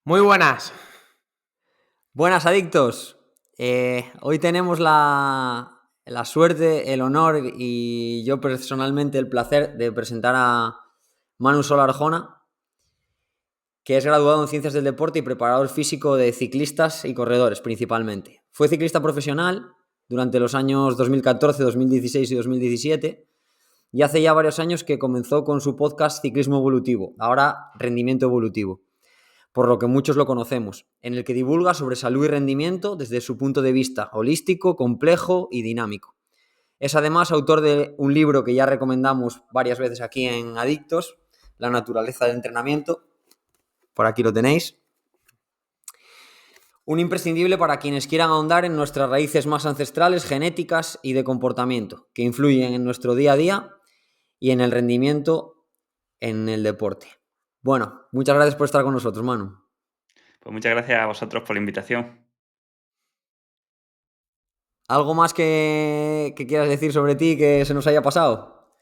Muy buenas. Buenas, adictos. Hoy tenemos la suerte, el honor y yo personalmente el placer de presentar a Manu Solar Arjona, que es graduado en Ciencias del Deporte y preparador físico de ciclistas y corredores principalmente. Fue ciclista profesional durante los años 2014, 2016 y 2017 y hace ya varios años que comenzó con su podcast Ciclismo Evolutivo, ahora Rendimiento Evolutivo, por lo que muchos lo conocemos, en el que divulga sobre salud y rendimiento desde su punto de vista holístico, complejo y dinámico. Es además autor de un libro que ya recomendamos varias veces aquí en Adictos, La naturaleza del entrenamiento. Por aquí lo tenéis. Un imprescindible para quienes quieran ahondar en nuestras raíces más ancestrales, genéticas y de comportamiento, que influyen en nuestro día a día y en el rendimiento en el deporte. Bueno, muchas gracias por estar con nosotros, Manu. Pues muchas gracias a vosotros por la invitación. ¿Algo más que quieras decir sobre ti que se nos haya pasado?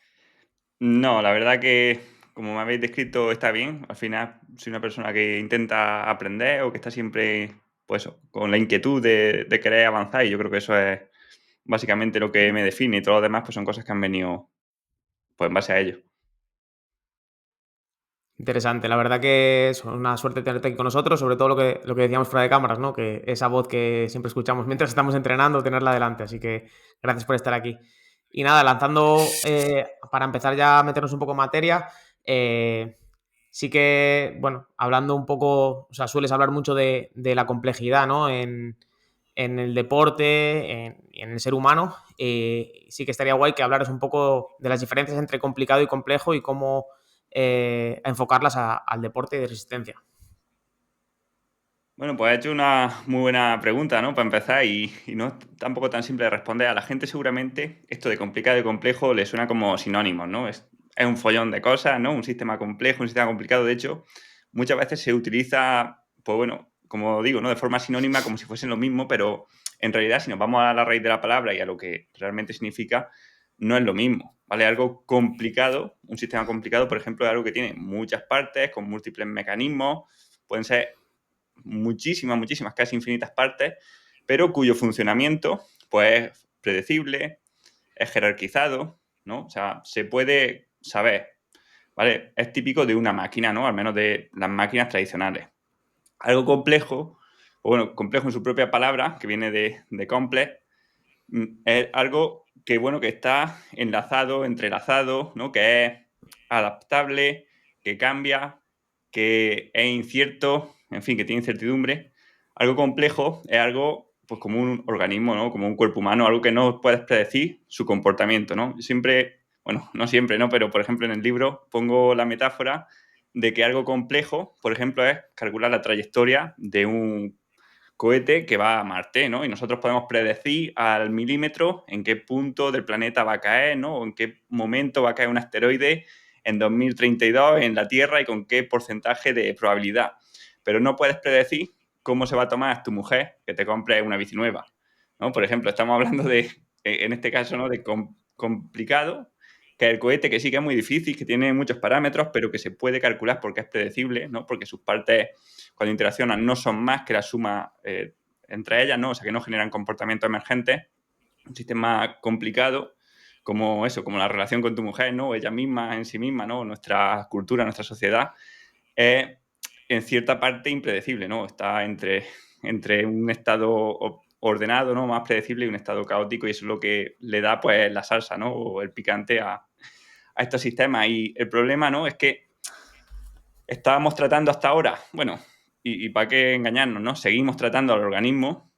No, la verdad que, como me habéis descrito, está bien. Al final, soy una persona que intenta aprender o que está siempre, pues, con la inquietud de querer avanzar, y yo creo que eso es básicamente lo que me define, y todo lo demás, pues, son cosas que han venido, pues, en base a ello. Interesante. La verdad que es una suerte tenerte aquí con nosotros, sobre todo lo que decíamos fuera de cámaras, ¿no? Que esa voz que siempre escuchamos mientras estamos entrenando, tenerla delante. Así que gracias por estar aquí. Y nada, lanzando, para empezar ya a meternos un poco en materia, sí que, bueno, hablando un poco, o sea, sueles hablar mucho de la complejidad, ¿no? En el deporte, en el ser humano. Sí que estaría guay que hablaras un poco de las diferencias entre complicado y complejo y cómo enfocarlas al deporte de resistencia. Bueno, pues has hecho una muy buena pregunta, ¿no? Para empezar, y no es tampoco tan simple de responder. A la gente seguramente esto de complicado y complejo le suena como sinónimos, ¿no? Es un follón de cosas, ¿no? Un sistema complejo, un sistema complicado. De hecho, muchas veces se utiliza, pues bueno, como digo, ¿no? De forma sinónima, como si fuesen lo mismo, pero en realidad, si nos vamos a la raíz de la palabra y a lo que realmente significa, no es lo mismo, ¿vale? Algo complicado, un sistema complicado, por ejemplo, es algo que tiene muchas partes, con múltiples mecanismos, pueden ser muchísimas, casi infinitas partes, pero cuyo funcionamiento, pues, es predecible, es jerarquizado, ¿no? O sea, se puede saber, ¿vale? Es típico de una máquina, ¿no? Al menos de las máquinas tradicionales. Algo complejo, o bueno, complejo en su propia palabra, que viene de complex, es algo que, bueno, que está enlazado, entrelazado, ¿no? Que es adaptable, que cambia, que es incierto, en fin, que tiene incertidumbre. Algo complejo es algo, pues, como un organismo, ¿no? Como un cuerpo humano, algo que no puedes predecir su comportamiento, ¿no? Siempre, bueno, no siempre, ¿no? Pero, por ejemplo, en el libro pongo la metáfora de que algo complejo, por ejemplo, es calcular la trayectoria de un cohete que va a Marte, ¿no? Y nosotros podemos predecir al milímetro en qué punto del planeta va a caer, ¿no? O en qué momento va a caer un asteroide en 2032 en la Tierra y con qué porcentaje de probabilidad. Pero no puedes predecir cómo se va a tomar tu mujer que te compre una bici nueva, ¿no? Por ejemplo, estamos hablando de, en este caso, ¿no? De complicado, que el cohete, que sí que es muy difícil, que tiene muchos parámetros, pero que se puede calcular porque es predecible, ¿no? Porque sus partes, cuando interaccionan, no son más que la suma entre ellas, ¿no? O sea, que no generan comportamientos emergentes. Un sistema complicado, como eso, como la relación con tu mujer, ¿no? O ella misma, en sí misma, ¿no? Nuestra cultura, nuestra sociedad, es en cierta parte impredecible, ¿no? Está entre un estado ordenado, ¿no? Más predecible y un estado caótico, y eso es lo que le da, pues, la salsa, ¿no? O el picante a estos sistemas. Y el problema, ¿no? Es que estábamos tratando hasta ahora, bueno, y para qué engañarnos, ¿no? Seguimos tratando al organismo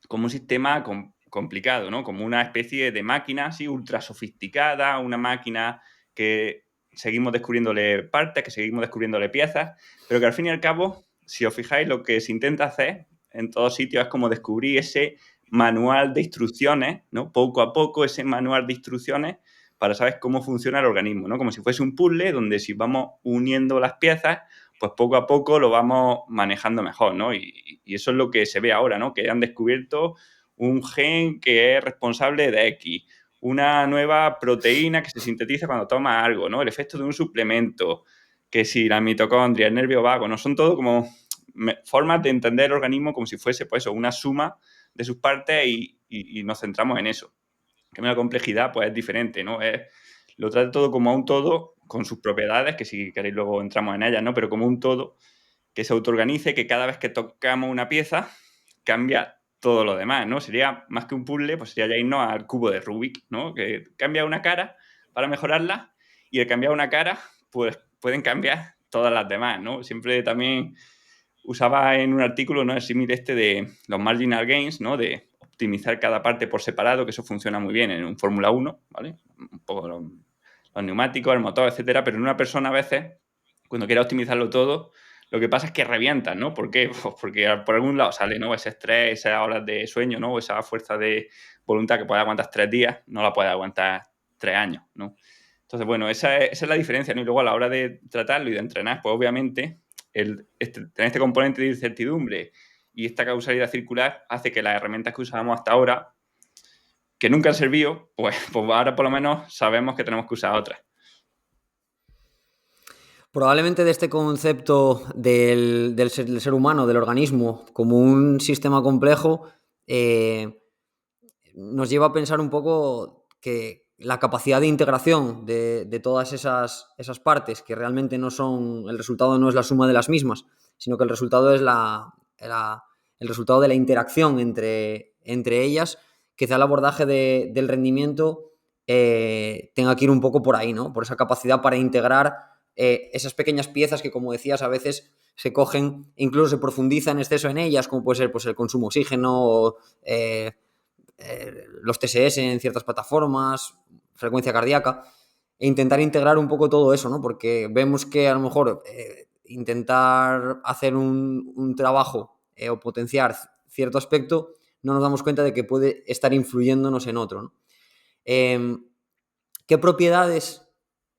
como un sistema complicado, ¿no? Como una especie de máquina así ultra sofisticada, una máquina que seguimos descubriéndole partes, que seguimos descubriéndole piezas, pero que al fin y al cabo, si os fijáis, lo que se intenta hacer en todos sitios es como descubrir ese manual de instrucciones, ¿no? Poco a poco, ese manual de instrucciones para saber cómo funciona el organismo, ¿no? Como si fuese un puzzle donde si vamos uniendo las piezas, pues poco a poco lo vamos manejando mejor, ¿no? Y eso es lo que se ve ahora, ¿no? Que han descubierto un gen que es responsable de X, una nueva proteína que se sintetiza cuando tomas algo, ¿no? El efecto de un suplemento, que si la mitocondria, el nervio vago, ¿no? Son todo como formas de entender el organismo como si fuese pues, eso, una suma de sus partes y nos centramos en eso. Que la complejidad pues, es diferente, ¿no? Lo trata todo como un todo con sus propiedades, que si queréis luego entramos en ellas, ¿no? Pero como un todo que se autoorganice, que cada vez que tocamos una pieza cambia todo lo demás, ¿no? Sería más que un puzzle, pues sería ya irnos al cubo de Rubik, ¿no? Que cambia una cara para mejorarla y al cambiar una cara, pues pueden cambiar todas las demás, ¿no? Siempre también usaba en un artículo, ¿no? El símil de los marginal gains, ¿no? De optimizar cada parte por separado, que eso funciona muy bien en un Fórmula 1, ¿vale? Un poco los neumáticos, el motor, etcétera, pero en una persona a veces, cuando quiere optimizarlo todo, lo que pasa es que revientan, ¿no? ¿Por qué? Pues porque por algún lado sale, ¿no? Ese estrés, esas horas de sueño, ¿no? Esa fuerza de voluntad que puede aguantar 3 días, no la puede aguantar 3 años, ¿no? Entonces, bueno, esa es la diferencia, ¿no? Y luego a la hora de tratarlo y de entrenar, pues obviamente tener este componente de incertidumbre y esta causalidad circular hace que las herramientas que usábamos hasta ahora, que nunca han servido, pues ahora por lo menos sabemos que tenemos que usar otras. Probablemente de este concepto del ser humano, del organismo, como un sistema complejo, nos lleva a pensar un poco que la capacidad de integración de todas esas partes, que realmente no son, el resultado no es la suma de las mismas, sino que el resultado es el resultado de la interacción entre ellas, quizá el abordaje del rendimiento tenga que ir un poco por ahí, ¿no? Por esa capacidad para integrar esas pequeñas piezas que, como decías, a veces se cogen, incluso se profundiza en exceso en ellas, como puede ser pues, el consumo de oxígeno o los TSS en ciertas plataformas, frecuencia cardíaca, e intentar integrar un poco todo eso, ¿no? Porque vemos que a lo mejor intentar hacer un trabajo o potenciar cierto aspecto, no nos damos cuenta de que puede estar influyéndonos en otro, ¿no? ¿Qué propiedades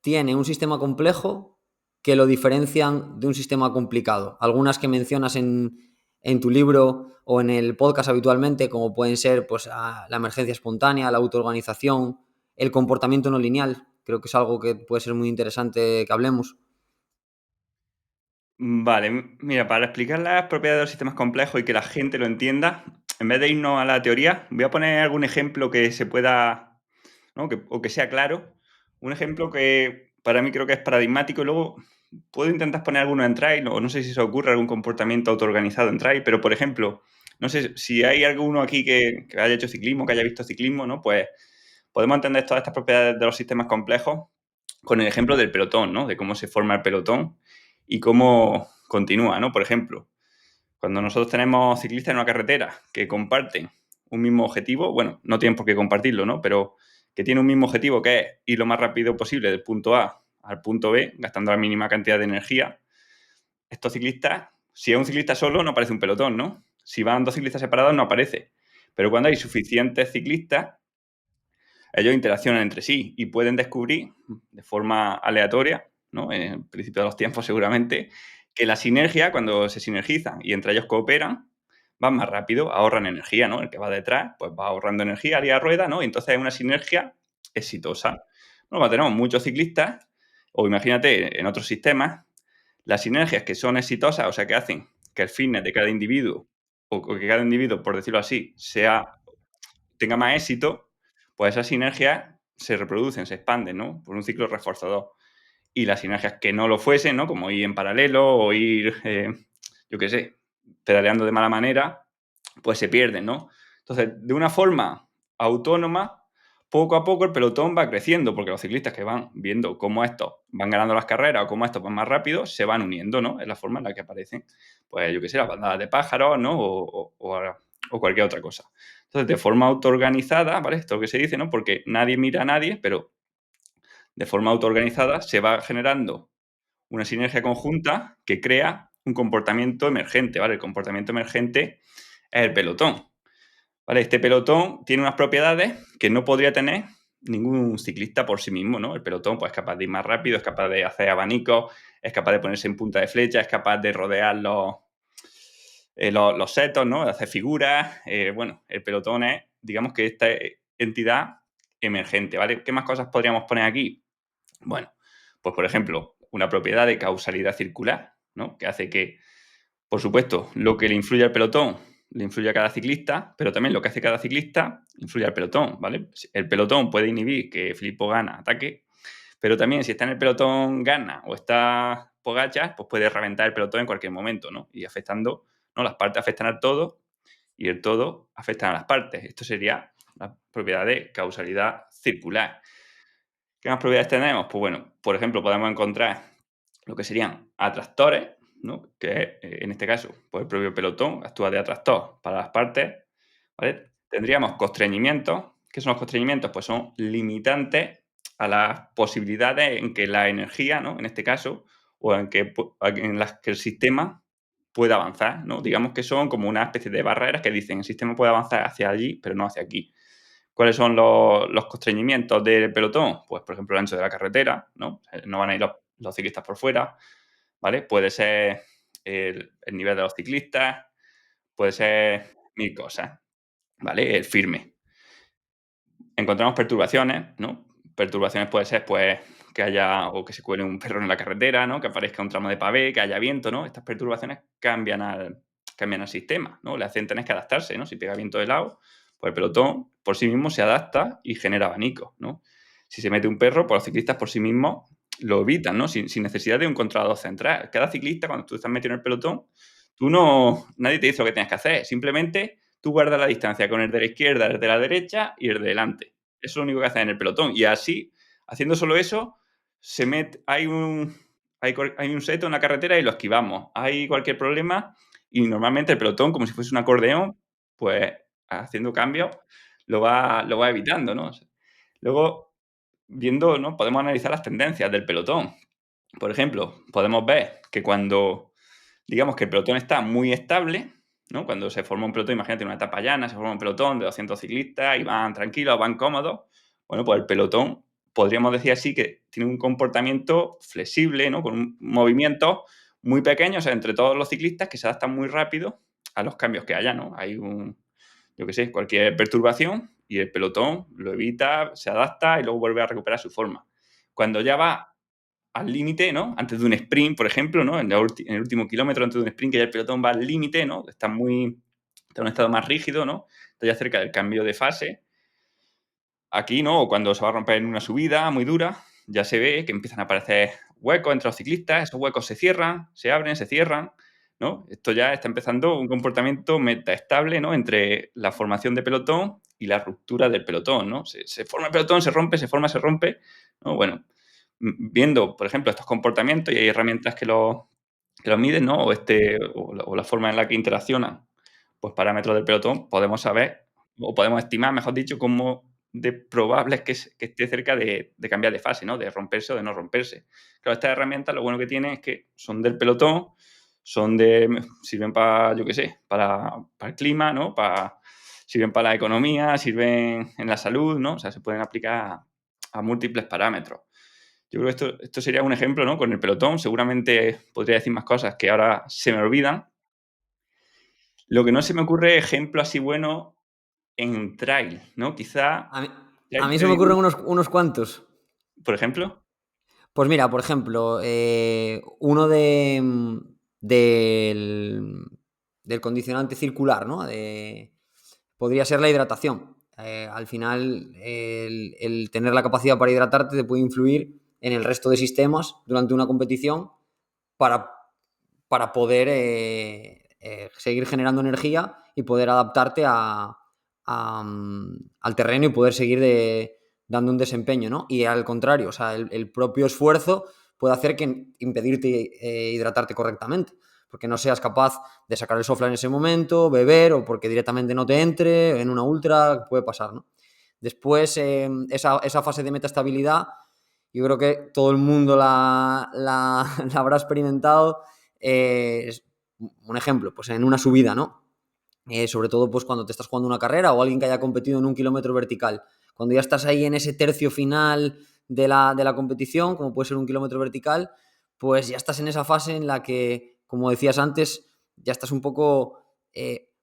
tiene un sistema complejo que lo diferencian de un sistema complicado? Algunas que mencionas en tu libro o en el podcast habitualmente, como pueden ser pues, la emergencia espontánea, la autoorganización, el comportamiento no lineal. Creo que es algo que puede ser muy interesante que hablemos. Vale, mira, para explicar las propiedades de los sistemas complejos y que la gente lo entienda, en vez de irnos a la teoría, voy a poner algún ejemplo que se pueda, ¿no? O que sea claro. Un ejemplo que para mí creo que es paradigmático y luego puedo intentar poner alguno en trail, o no sé si se ocurre algún comportamiento autoorganizado en trail, pero por ejemplo, no sé si hay alguno aquí que haya hecho ciclismo, que haya visto ciclismo, ¿no? Pues podemos entender todas estas propiedades de los sistemas complejos con el ejemplo del pelotón, ¿no? De cómo se forma el pelotón y cómo continúa, ¿no? Por ejemplo, cuando nosotros tenemos ciclistas en una carretera que comparten un mismo objetivo, bueno, no tienen por qué compartirlo, ¿no? Pero que tienen un mismo objetivo que es ir lo más rápido posible del punto A al punto B, gastando la mínima cantidad de energía. Estos ciclistas, si es un ciclista solo, no aparece un pelotón, ¿no? Si van dos ciclistas separados, no aparece. Pero cuando hay suficientes ciclistas, ellos interaccionan entre sí y pueden descubrir de forma aleatoria, ¿no? En el principio de los tiempos seguramente, que la sinergia, cuando se sinergizan y entre ellos cooperan, van más rápido, ahorran energía, ¿no? El que va detrás, pues va ahorrando energía, haría rueda, ¿no? Y entonces es una sinergia exitosa. Bueno, cuando tenemos muchos ciclistas, o imagínate en otros sistemas, las sinergias que son exitosas, o sea, que hacen que el fitness de cada individuo, o que cada individuo, por decirlo así, tenga más éxito, pues esas sinergias se reproducen, se expanden, ¿no? Por un ciclo reforzador. Y las sinergias que no lo fuesen, ¿no? Como ir en paralelo o ir, yo qué sé, pedaleando de mala manera, pues se pierden, ¿no? Entonces, de una forma autónoma, poco a poco el pelotón va creciendo, porque los ciclistas que van viendo cómo estos van ganando las carreras o cómo estos van más rápido, se van uniendo, ¿no? Es la forma en la que aparecen, pues yo qué sé, las bandadas de pájaros, ¿no? O cualquier otra cosa. Entonces, de forma autoorganizada, ¿vale? Esto es lo que se dice, ¿no? Porque nadie mira a nadie, pero de forma autoorganizada se va generando una sinergia conjunta que crea un comportamiento emergente, ¿vale? El comportamiento emergente es el pelotón, ¿vale? Este pelotón tiene unas propiedades que no podría tener ningún ciclista por sí mismo, ¿no? El pelotón pues, es capaz de ir más rápido, es capaz de hacer abanicos, es capaz de ponerse en punta de flecha, es capaz de rodear los setos, ¿no? De hacer figuras. Bueno, el pelotón es, digamos que esta entidad emergente, ¿vale? ¿Qué más cosas podríamos poner aquí? Bueno, pues por ejemplo, una propiedad de causalidad circular, ¿no? Que hace que Por supuesto, lo que le influye al pelotón le influye a cada ciclista, pero también lo que hace cada ciclista influye al pelotón, ¿vale? El pelotón puede inhibir que Filippo Ganna ataque, pero también si está en el pelotón Ganna o está Pogačar, pues puede reventar el pelotón en cualquier momento, ¿no? Y afectando, ¿no? Las partes afectan al todo y el todo afecta a las partes. Esto sería la propiedad de causalidad circular. ¿Qué más propiedades tenemos? Pues bueno, por ejemplo, podemos encontrar lo que serían atractores, ¿no? Que en este caso, pues el propio pelotón actúa de atractor para las partes, ¿vale? Tendríamos constreñimientos. ¿Qué son los constreñimientos? Pues son limitantes a las posibilidades en que la energía, ¿no? En este caso, o en las que el sistema pueda avanzar, ¿no? Digamos que son como una especie de barreras que dicen el sistema puede avanzar hacia allí, pero no hacia aquí. ¿Cuáles son los constreñimientos del pelotón? Pues, por ejemplo, el ancho de la carretera, ¿no? No van a ir los ciclistas por fuera, ¿vale? Puede ser el nivel de los ciclistas, puede ser mil cosas, ¿vale? El firme. Encontramos perturbaciones, ¿no? Perturbaciones puede ser, pues, que haya o que se cuele un perro en la carretera, ¿no? Que aparezca un tramo de pavé, que haya viento, ¿no? Estas perturbaciones cambian al sistema, ¿no? Le hacen tener que adaptarse, ¿no? Si pega viento de lado, pues el pelotón por sí mismo se adapta y genera abanico, ¿no? Si se mete un perro, pues los ciclistas por sí mismos lo evitan, ¿no? Sin necesidad de un controlador central. Cada ciclista, cuando tú estás metido en el pelotón, nadie te dice lo que tienes que hacer. Simplemente tú guardas la distancia con el de la izquierda, el de la derecha y el de delante. Eso es lo único que haces en el pelotón. Y así, haciendo solo eso, hay un seto en la carretera y lo esquivamos. Hay cualquier problema y normalmente el pelotón, como si fuese un acordeón, pues haciendo cambios, lo va evitando, ¿no? Luego, viendo, ¿no? Podemos analizar las tendencias del pelotón. Por ejemplo, podemos ver que cuando, digamos que el pelotón está muy estable, ¿no? Cuando se forma un pelotón, imagínate una etapa llana, se forma un pelotón de 200 ciclistas y van tranquilos, van cómodos. Bueno, pues el pelotón, podríamos decir así, que tiene un comportamiento flexible, ¿no? Con un movimiento muy pequeño, o sea, entre todos los ciclistas que se adaptan muy rápido a los cambios que haya, ¿no? Yo qué sé, cualquier perturbación y el pelotón lo evita, se adapta y luego vuelve a recuperar su forma. Cuando ya va al límite, ¿no? Antes de un sprint, por ejemplo, ¿no? En el último kilómetro, antes de un sprint, que ya el pelotón va al límite, ¿no? Está en un estado más rígido, ¿no? Está ya cerca del cambio de fase. Aquí, ¿no? Cuando se va a romper en una subida muy dura, ya se ve que empiezan a aparecer huecos entre los ciclistas, esos huecos se cierran, se abren, se cierran, ¿no? Esto ya está empezando un comportamiento metaestable, ¿no? Entre la formación de pelotón y la ruptura del pelotón, ¿no? Se forma el pelotón, se rompe, se forma, se rompe, ¿no? Bueno, viendo, por ejemplo, estos comportamientos, y hay herramientas que los miden, ¿no? O la forma en la que interaccionan, pues parámetros del pelotón, podemos saber, o podemos estimar, mejor dicho, cómo de probable es que esté cerca de cambiar de fase, ¿no? De romperse o de no romperse. Claro, estas herramientas lo bueno que tienen es que son del pelotón, sirven para, yo qué sé, para el clima, ¿no? Sirven para la economía, sirven en la salud, ¿no? O sea, se pueden aplicar a múltiples parámetros. Yo creo que esto sería un ejemplo, ¿no? Con el pelotón. Seguramente podría decir más cosas que ahora se me olvidan. Lo que no se me ocurre ejemplo así bueno en trail, ¿no? Quizá A mí, a trail mí se te me diría, ocurren unos cuantos. por ejemplo. Pues mira, por ejemplo, uno del condicionante circular, ¿no? Podría ser la hidratación. Al final, el tener la capacidad para hidratarte te puede influir en el resto de sistemas durante una competición para, para poder seguir generando energía y poder adaptarte al terreno y poder seguir dando un desempeño, ¿no? Y al contrario, o sea, el propio esfuerzo puede hacer que impedirte hidratarte correctamente, porque no seas capaz de sacar el sofla en ese momento, beber, o porque directamente no te entre en una ultra, puede pasar, ¿no? Después, esa fase de metaestabilidad, yo creo que todo el mundo la habrá experimentado. Un ejemplo, pues en una subida, ¿no? Sobre todo pues cuando te estás jugando una carrera o alguien que haya competido en un kilómetro vertical. Cuando ya estás ahí en ese tercio final de la competición, como puede ser un kilómetro vertical, pues ya estás en esa fase en la que, como decías antes, ya estás un poco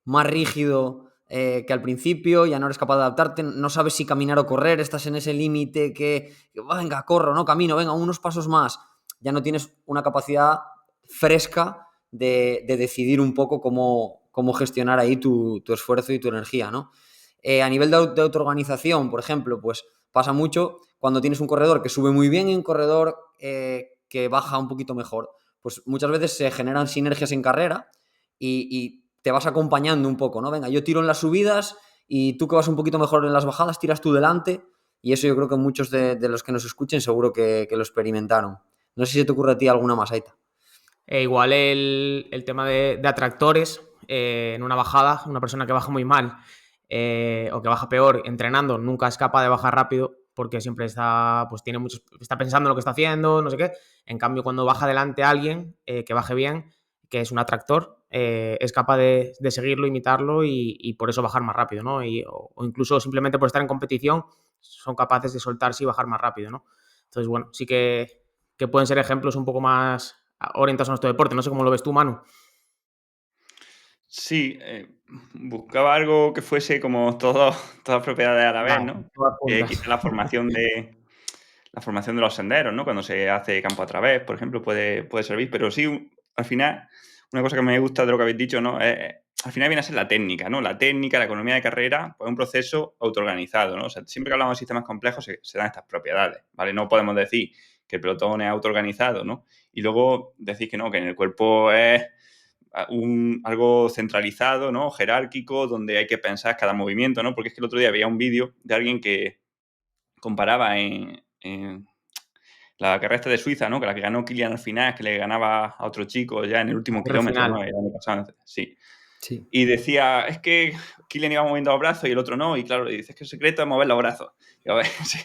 más rígido que al principio, ya no eres capaz de adaptarte, no sabes si caminar o correr, estás en ese límite que venga, corro, no camino, venga, unos pasos más. Ya no tienes una capacidad fresca de decidir un poco cómo gestionar ahí tu esfuerzo y tu energía, ¿no? A nivel de autoorganización, por ejemplo, pues pasa mucho cuando tienes un corredor que sube muy bien y un corredor que baja un poquito mejor. Pues muchas veces se generan sinergias en carrera y te vas acompañando un poco, ¿no? Venga, yo tiro en las subidas y tú que vas un poquito mejor en las bajadas, tiras tú delante, y eso yo creo que muchos de los que nos escuchen seguro que lo experimentaron. No sé si te ocurre a ti alguna más, Aita. Igual el tema de atractores en una bajada, una persona que baja muy mal o que baja peor entrenando nunca es capaz de bajar rápido porque siempre está, pues tiene muchos, está pensando en lo que está haciendo, no sé qué. En cambio, cuando baja delante a alguien que baje bien, que es un atractor, es capaz de seguirlo, imitarlo y por eso bajar más rápido, ¿no? O incluso simplemente por estar en competición son capaces de soltarse y bajar más rápido, ¿no? Entonces, bueno, sí que pueden ser ejemplos un poco más orientados a nuestro deporte. No sé cómo lo ves tú, Manu. Sí, buscaba algo que fuese como todas propiedades a la vez, Vale, ¿no? todas juntas. Quizá la formación de los senderos, ¿no? Cuando se hace campo a través, por ejemplo, puede servir, pero sí, al final, una cosa que me gusta de lo que habéis dicho, ¿no? Al final viene a ser la técnica, ¿no? La técnica, la economía de carrera, pues es un proceso autoorganizado, ¿no? O sea, siempre que hablamos de sistemas complejos se dan estas propiedades, ¿vale? No podemos decir que el pelotón es autoorganizado, ¿no? Y luego decir que no, que en el cuerpo es algo centralizado, ¿no? Jerárquico, donde hay que pensar cada movimiento, ¿no? Porque es que el otro día veía un vídeo de alguien que comparaba en la carrera esta de Suiza, ¿no? Que la que ganó Kilian al final, que le ganaba a otro chico ya en el último Al kilómetro, final. ¿no? El año pasado, sí. Sí. Y decía, es que Kilian iba moviendo los brazos y el otro no, y claro, le dice, es que el secreto es mover los brazos. Y a ver, sí,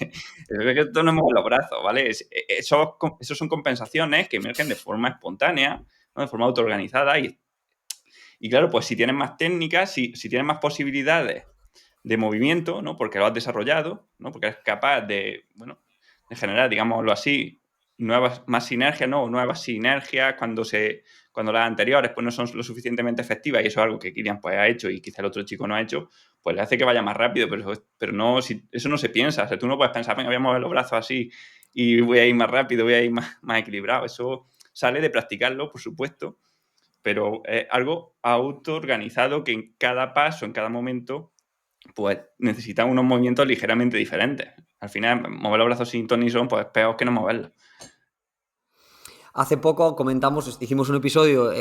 el secreto no es mover los brazos, ¿vale? Esos son compensaciones que emergen de forma espontánea, ¿no? De forma autoorganizada y claro, pues si tienes más técnicas, si tienes más posibilidades de movimiento, ¿no? Porque lo has desarrollado, ¿no? Porque eres capaz de, bueno, de generar, digámoslo así, más sinergias, ¿no? Nuevas sinergias cuando las anteriores pues no son lo suficientemente efectivas y eso es algo que Kilian pues ha hecho y quizá el otro chico no ha hecho, pues le hace que vaya más rápido, pero no, eso no se piensa. O sea, tú no puedes pensar, venga, voy a mover los brazos así y voy a ir más rápido, voy a ir más equilibrado. Eso sale de practicarlo, por supuesto, pero es algo autoorganizado que en cada paso, en cada momento, pues necesitan unos movimientos ligeramente diferentes. Al final, mover los brazos sin ton ni son, pues es peor que no moverlos. Hace poco comentamos, hicimos un episodio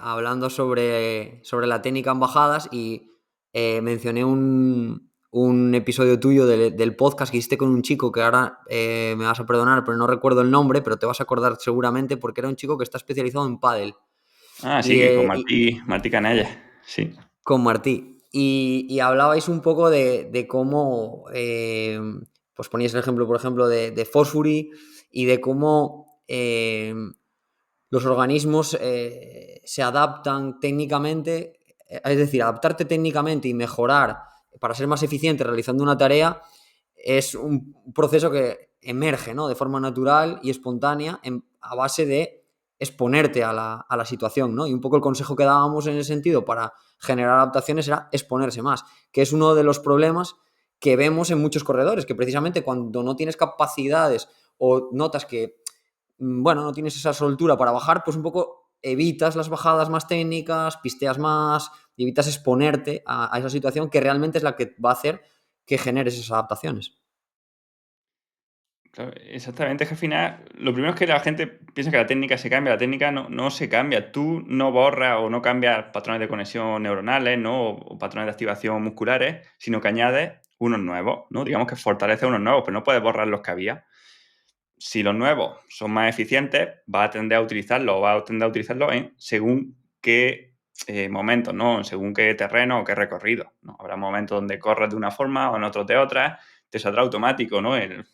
hablando sobre la técnica en bajadas y mencioné un episodio tuyo del podcast que hiciste con un chico que ahora me vas a perdonar, pero no recuerdo el nombre, pero te vas a acordar seguramente porque era un chico que está especializado en pádel. Ah, sí, Y, que con eh, y- Martí Canella, sí. con Martí. Y hablabais un poco de cómo, pues poníais el ejemplo, por ejemplo, de Fosbury y de cómo los organismos se adaptan técnicamente, es decir, adaptarte técnicamente y mejorar para ser más eficiente realizando una tarea es un proceso que emerge, ¿no? De forma natural y espontánea a base de exponerte a la situación, ¿no? Y un poco el consejo que dábamos en ese sentido para generar adaptaciones era exponerse más, que es uno de los problemas que vemos en muchos corredores, que precisamente cuando no tienes capacidades o notas que, bueno, no tienes esa soltura para bajar, pues un poco evitas las bajadas más técnicas, pisteas más y evitas exponerte a esa situación que realmente es la que va a hacer que generes esas adaptaciones. Claro, exactamente, es que al final, lo primero es que la gente piensa que la técnica se cambia, la técnica no se cambia. Tú no borras o no cambias patrones de conexión neuronales, ¿no? O patrones de activación musculares, sino que añades unos nuevos, ¿no? Digamos que fortalece unos nuevos, pero no puedes borrar los que había. Si los nuevos son más eficientes, vas a tender a utilizarlos o vas a tender a utilizarlos en según qué momentos, ¿no? En según qué terreno o qué recorrido, ¿no? Habrá momentos donde corres de una forma o en otros de otra, te saldrá automático, ¿no?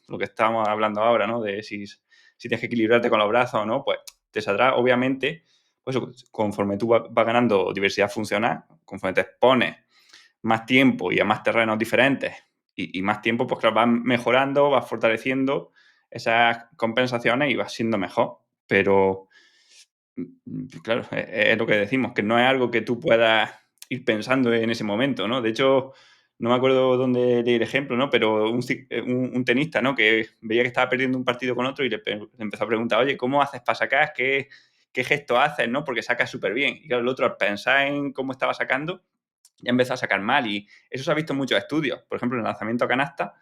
Lo que estamos hablando ahora, ¿no? De si tienes que equilibrarte con los brazos o no, pues te saldrá, obviamente, pues conforme tú vas ganando diversidad funcional, conforme te expones más tiempo y a más terrenos diferentes y más tiempo, pues claro, vas mejorando, vas fortaleciendo esas compensaciones y vas siendo mejor. Pero, claro, es lo que decimos, que no es algo que tú puedas ir pensando en ese momento, ¿no? De hecho, no me acuerdo dónde leí el ejemplo, ¿no? Pero un tenista, ¿no? Que veía que estaba perdiendo un partido con otro y le empezó a preguntar, oye, ¿cómo haces para sacar? qué gesto haces, ¿no? Porque sacas súper bien. Y claro, el otro, al pensar en cómo estaba sacando, ya empezó a sacar mal. Y eso se ha visto en muchos estudios. Por ejemplo, en el lanzamiento a canasta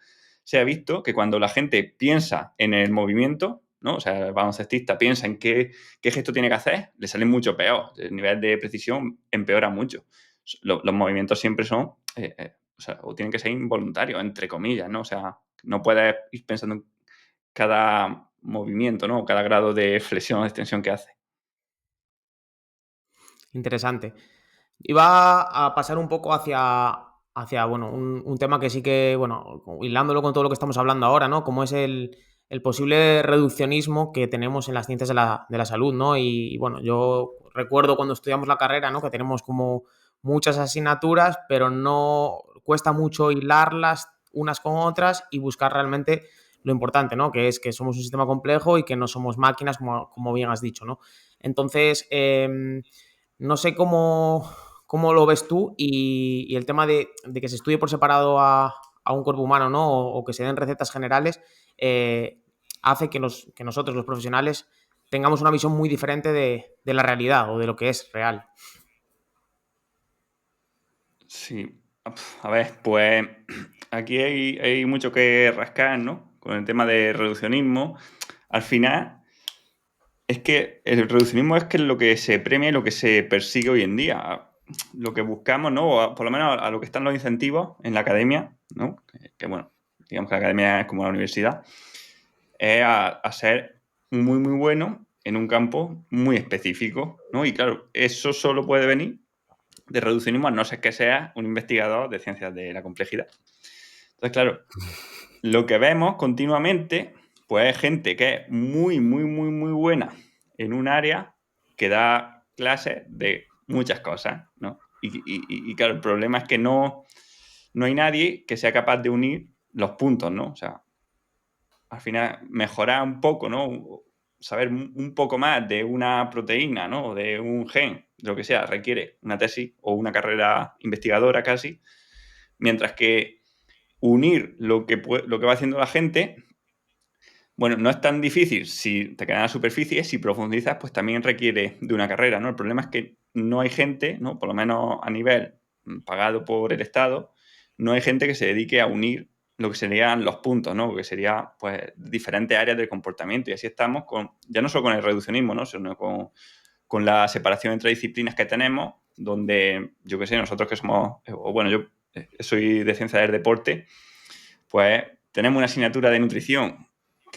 se ha visto que cuando la gente piensa en el movimiento, ¿no? O sea, el baloncestista piensa en qué gesto tiene que hacer, le sale mucho peor. El nivel de precisión empeora mucho. Los movimientos siempre son, o sea, o tienen que ser involuntarios, entre comillas, ¿no? O sea, no puedes ir pensando en cada movimiento, ¿no? Cada grado de flexión o extensión que hace. Interesante. Iba a pasar un poco hacia bueno, un tema que sí que, bueno, hilándolo con todo lo que estamos hablando ahora, ¿no? Como es el posible reduccionismo que tenemos en las ciencias de la salud, ¿no? Y bueno, yo recuerdo cuando estudiamos la carrera, ¿no? Que tenemos como muchas asignaturas, pero no cuesta mucho hilarlas unas con otras y buscar realmente lo importante, ¿no? Que es que somos un sistema complejo y que no somos máquinas, como bien has dicho, ¿no? Entonces, no sé cómo lo ves tú y el tema de que se estudie por separado a un cuerpo humano, ¿no? O que se den recetas generales, hace que nosotros, los profesionales, tengamos una visión muy diferente de la realidad o de lo que es real. Sí, a ver, pues aquí hay mucho que rascar, ¿no? Con el tema de reduccionismo. Al final, es que el reduccionismo es que es lo que se premia y lo que se persigue hoy en día. Lo que buscamos, ¿no? O por lo menos a lo que están los incentivos en la academia, ¿no? Bueno, digamos que la academia es como la universidad, es a ser muy, muy bueno en un campo muy específico, ¿no? Y claro, eso solo puede venir de reduccionismo a no ser que seas un investigador de ciencias de la complejidad. Entonces, claro, lo que vemos continuamente, pues es gente que es muy, muy, muy, muy buena en un área que da clases de muchas cosas, ¿no? Y claro, el problema es que no hay nadie que sea capaz de unir los puntos, ¿no? O sea, al final mejorar un poco, ¿no? Saber un poco más de una proteína, ¿no? O de un gen, lo que sea, requiere una tesis o una carrera investigadora casi, mientras que unir lo que va haciendo la gente, bueno, no es tan difícil si te quedas en la superficie, si profundizas, pues también requiere de una carrera, ¿no? El problema es que no hay gente, ¿no? Por lo menos a nivel pagado por el Estado, no hay gente que se dedique a unir lo que serían los puntos, ¿no? Que sería, pues, diferentes áreas del comportamiento. Y así estamos con, ya no solo con el reduccionismo, ¿no? Sino con la separación entre disciplinas que tenemos, donde, yo qué sé, nosotros que somos, o bueno, yo soy de ciencia del deporte, pues tenemos una asignatura de nutrición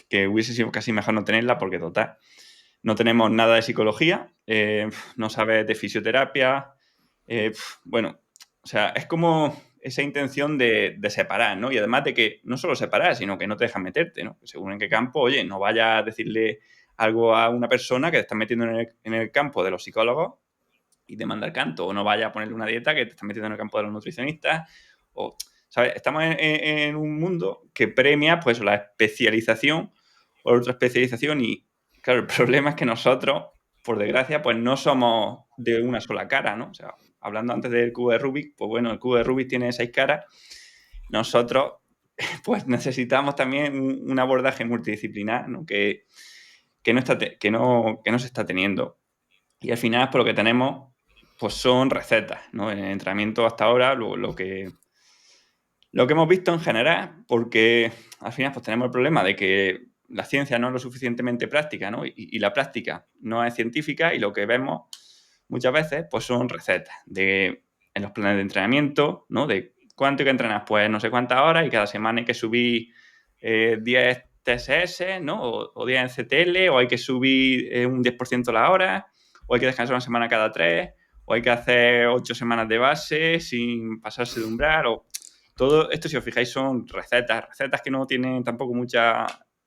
que hubiese sido casi mejor no tenerla porque, total, no tenemos nada de psicología, no sabes de fisioterapia, bueno, o sea, es como esa intención de separar, ¿no? Y además de que no solo separar, sino que no te dejan meterte, ¿no? Según en qué campo, oye, no vayas a decirle algo a una persona que te estás metiendo en el campo de los psicólogos y te manda el canto, o no vayas a ponerle una dieta que te estás metiendo en el campo de los nutricionistas, o, ¿sabes? Estamos en un mundo que premia, pues, la especialización o otra especialización y, claro, el problema es que nosotros, por desgracia, pues no somos de una sola cara, ¿no? O sea, hablando antes del cubo de Rubik, pues bueno, el cubo de Rubik tiene 6 caras. Nosotros, pues necesitamos también un abordaje multidisciplinar, ¿no? Que no se está teniendo. Y al final, por lo que tenemos, pues son recetas, ¿no? En el entrenamiento hasta ahora, lo que hemos visto en general, porque al final pues tenemos el problema de que la ciencia no es lo suficientemente práctica, ¿no? Y la práctica no es científica y lo que vemos muchas veces pues son recetas en los planes de entrenamiento, ¿no? De cuánto hay que entrenar, pues no sé cuántas horas y cada semana hay que subir 10 TSS, ¿no? O 10 en CTL, o hay que subir un 10% la hora, o hay que descansar una semana cada 3, o hay que hacer 8 semanas de base sin pasarse de umbral, o todo esto, si os fijáis, son recetas que no tienen tampoco mucha